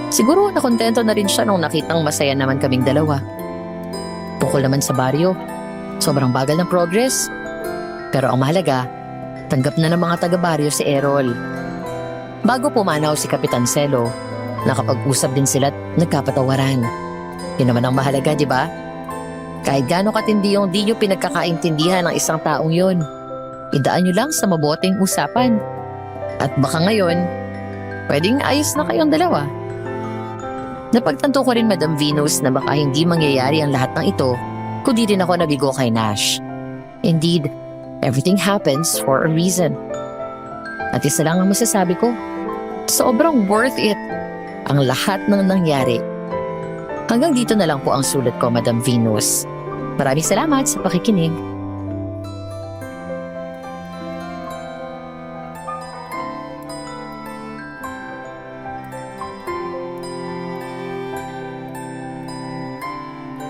Siguro nakontento na rin siya nung nakitang masaya naman kaming dalawa. Tungkol naman sa baryo, sobrang bagal ng progress. Pero ang mahalaga, tanggap na ng mga taga-baryo si Errol. Bago pumanaw si Kapitan Celo, nakapag-usap din sila at nagkapatawaran. Yun naman ang mahalaga, di ba? Kahit gaano katindi yung di nyo pinagkakaintindihan ng isang taong yun, idaan nyo lang sa mabuting usapan. At baka ngayon, pwedeng ayos na kayong dalawa. Napagtanto ko rin, Madam Venus, na baka hindi mangyayari ang lahat ng ito kundi rin ako nabigo kay Nash. Indeed, everything happens for a reason. At isa lang ang masasabi ko, sobrang worth it ang lahat ng nangyari. Hanggang dito na lang po ang sulat ko, Madam Venus. Maraming salamat sa pakikinig.